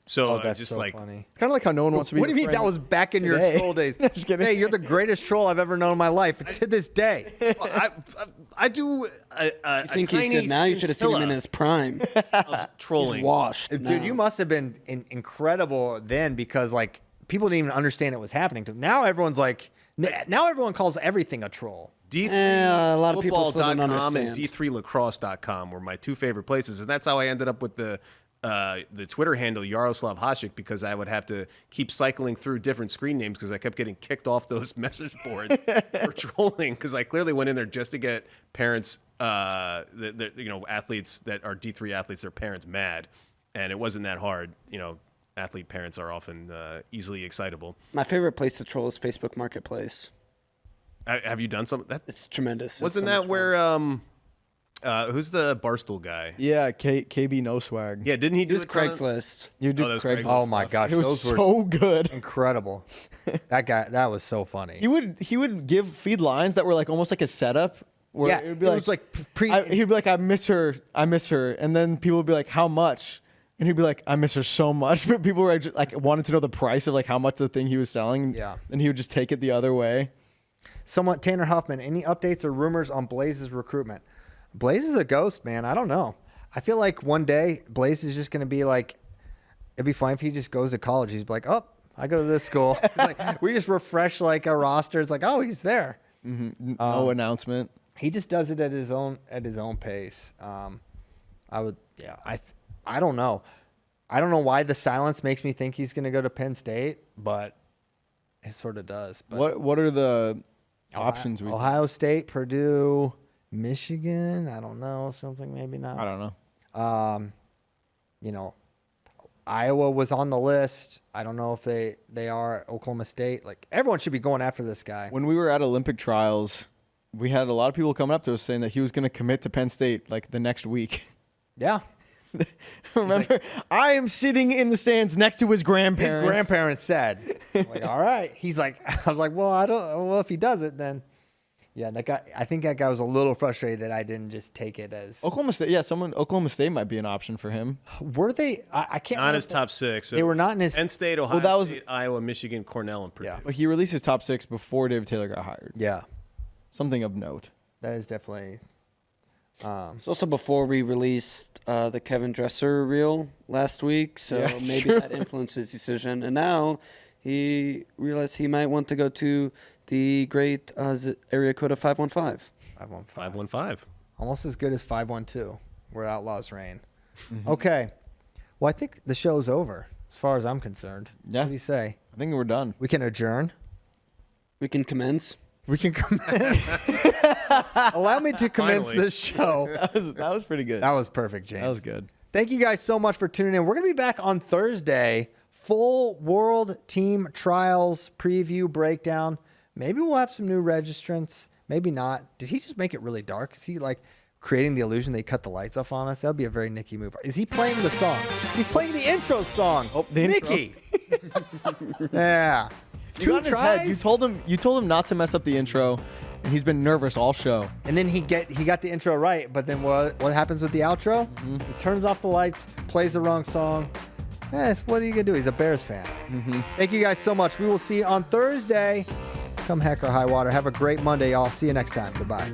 So That's just so like funny. It's kind of like how no one wants to be What do you your mean that friend was back in today. your troll days? Just kidding. Hey, you're the greatest troll I've ever known in my life to this day. I do. I think he's good now. You should have seen him in his prime. of trolling. He's washed. Dude, now. you must have been incredible then because like people didn't even understand it was happening. Now everyone's like, now everyone calls everything a troll. D3 a lot of people still don't football.com and understand. D3lacrosse.com were my two favorite places, and that's how I ended up with the the Twitter handle Yaroslav Hasek because I would have to keep cycling through different screen names because I kept getting kicked off those message boards for trolling because I clearly went in there just to get parents, athletes that are D3 athletes, their parents mad, and it wasn't that hard. Athlete parents are often easily excitable. My favorite place to troll is Facebook Marketplace. Have you done something? It's tremendous. It's Wasn't so that much where who's the Barstool guy? Yeah, KB No Swag. Yeah, didn't he It do was a ton of- Craigslist. You do Oh, that was Craigslist. Craigslist. Oh my gosh, It was those were so good. incredible. That was so funny. He would feed lines that were like almost like a setup. Where Yeah, it would it be was like he'd be like, I miss her, and then people would be like, how much? And he'd be like, I miss her so much. But people were just, like wanted to know the price of like how much the thing he was selling. Yeah. And he would just take it the other way. Tanner Huffman, any updates or rumors on Blaze's recruitment? Blaze is a ghost, man. I don't know. I feel like one day Blaze is just going to be like, it'd be fine if he just goes to college. He's like, oh, I go to this school. It's like, we just refresh like a roster. It's like, oh, he's there. No announcement. He just does it at his own pace. I don't know. I don't know why the silence makes me think he's going to go to Penn State, but it sort of does. But What are the options? Ohio State, Purdue, Michigan. I don't know. Something maybe not. I don't know. Iowa was on the list. I don't know if they are. Oklahoma State. Like everyone should be going after this guy. When we were at Olympic trials, we had a lot of people coming up to us saying that he was going to commit to Penn State like the next week. Yeah. Remember, I am sitting in the stands next to his grandparents. His grandparents said, like, all right. He's like, I was like, well, if he does it, then yeah, that guy, I think that guy was a little frustrated that I didn't just take it as Oklahoma State. Yeah, Oklahoma State might be an option for him. were they, I can't Not remember his if top six. So they were not in his, Penn State, Ohio that was- State, Iowa, Michigan, Cornell, and Purdue. Yeah. But he released his top 6 before David Taylor got hired. yeah, Something of note. that is definitely, It's also before we released the Kevin Dresser reel last week, so Yeah, maybe true. that influenced his decision. And now he realized he might want to go to the great area code of 515. 515. 515. Almost as good as 512, where outlaws reign. Okay. Well, I think the show's over as far as I'm concerned. Yeah. What do you say? I think we're done. We can adjourn. We can commence. We can commence. Allow me to commence Finally. this show. That was pretty good. That was perfect, James. That was good. Thank you guys so much for tuning in. We're going to be back on Thursday. Full World Team Trials preview breakdown. Maybe we'll have some new registrants. Maybe not. Did he just make it really dark? Is he like creating the illusion they cut the lights off on us? That would be a very Nicky move. Is he playing the song? He's playing the intro song. Oh, the intro. Nicky. Yeah. You got in his head. You told him not to mess up the intro, and he's been nervous all show. And then he got the intro right, but then what happens with the outro? He turns off the lights, plays the wrong song. What are you gonna do? He's a Bears fan. Thank you guys so much. We will see you on Thursday. Come heck or high water. Have a great Monday, y'all. See you next time. Goodbye.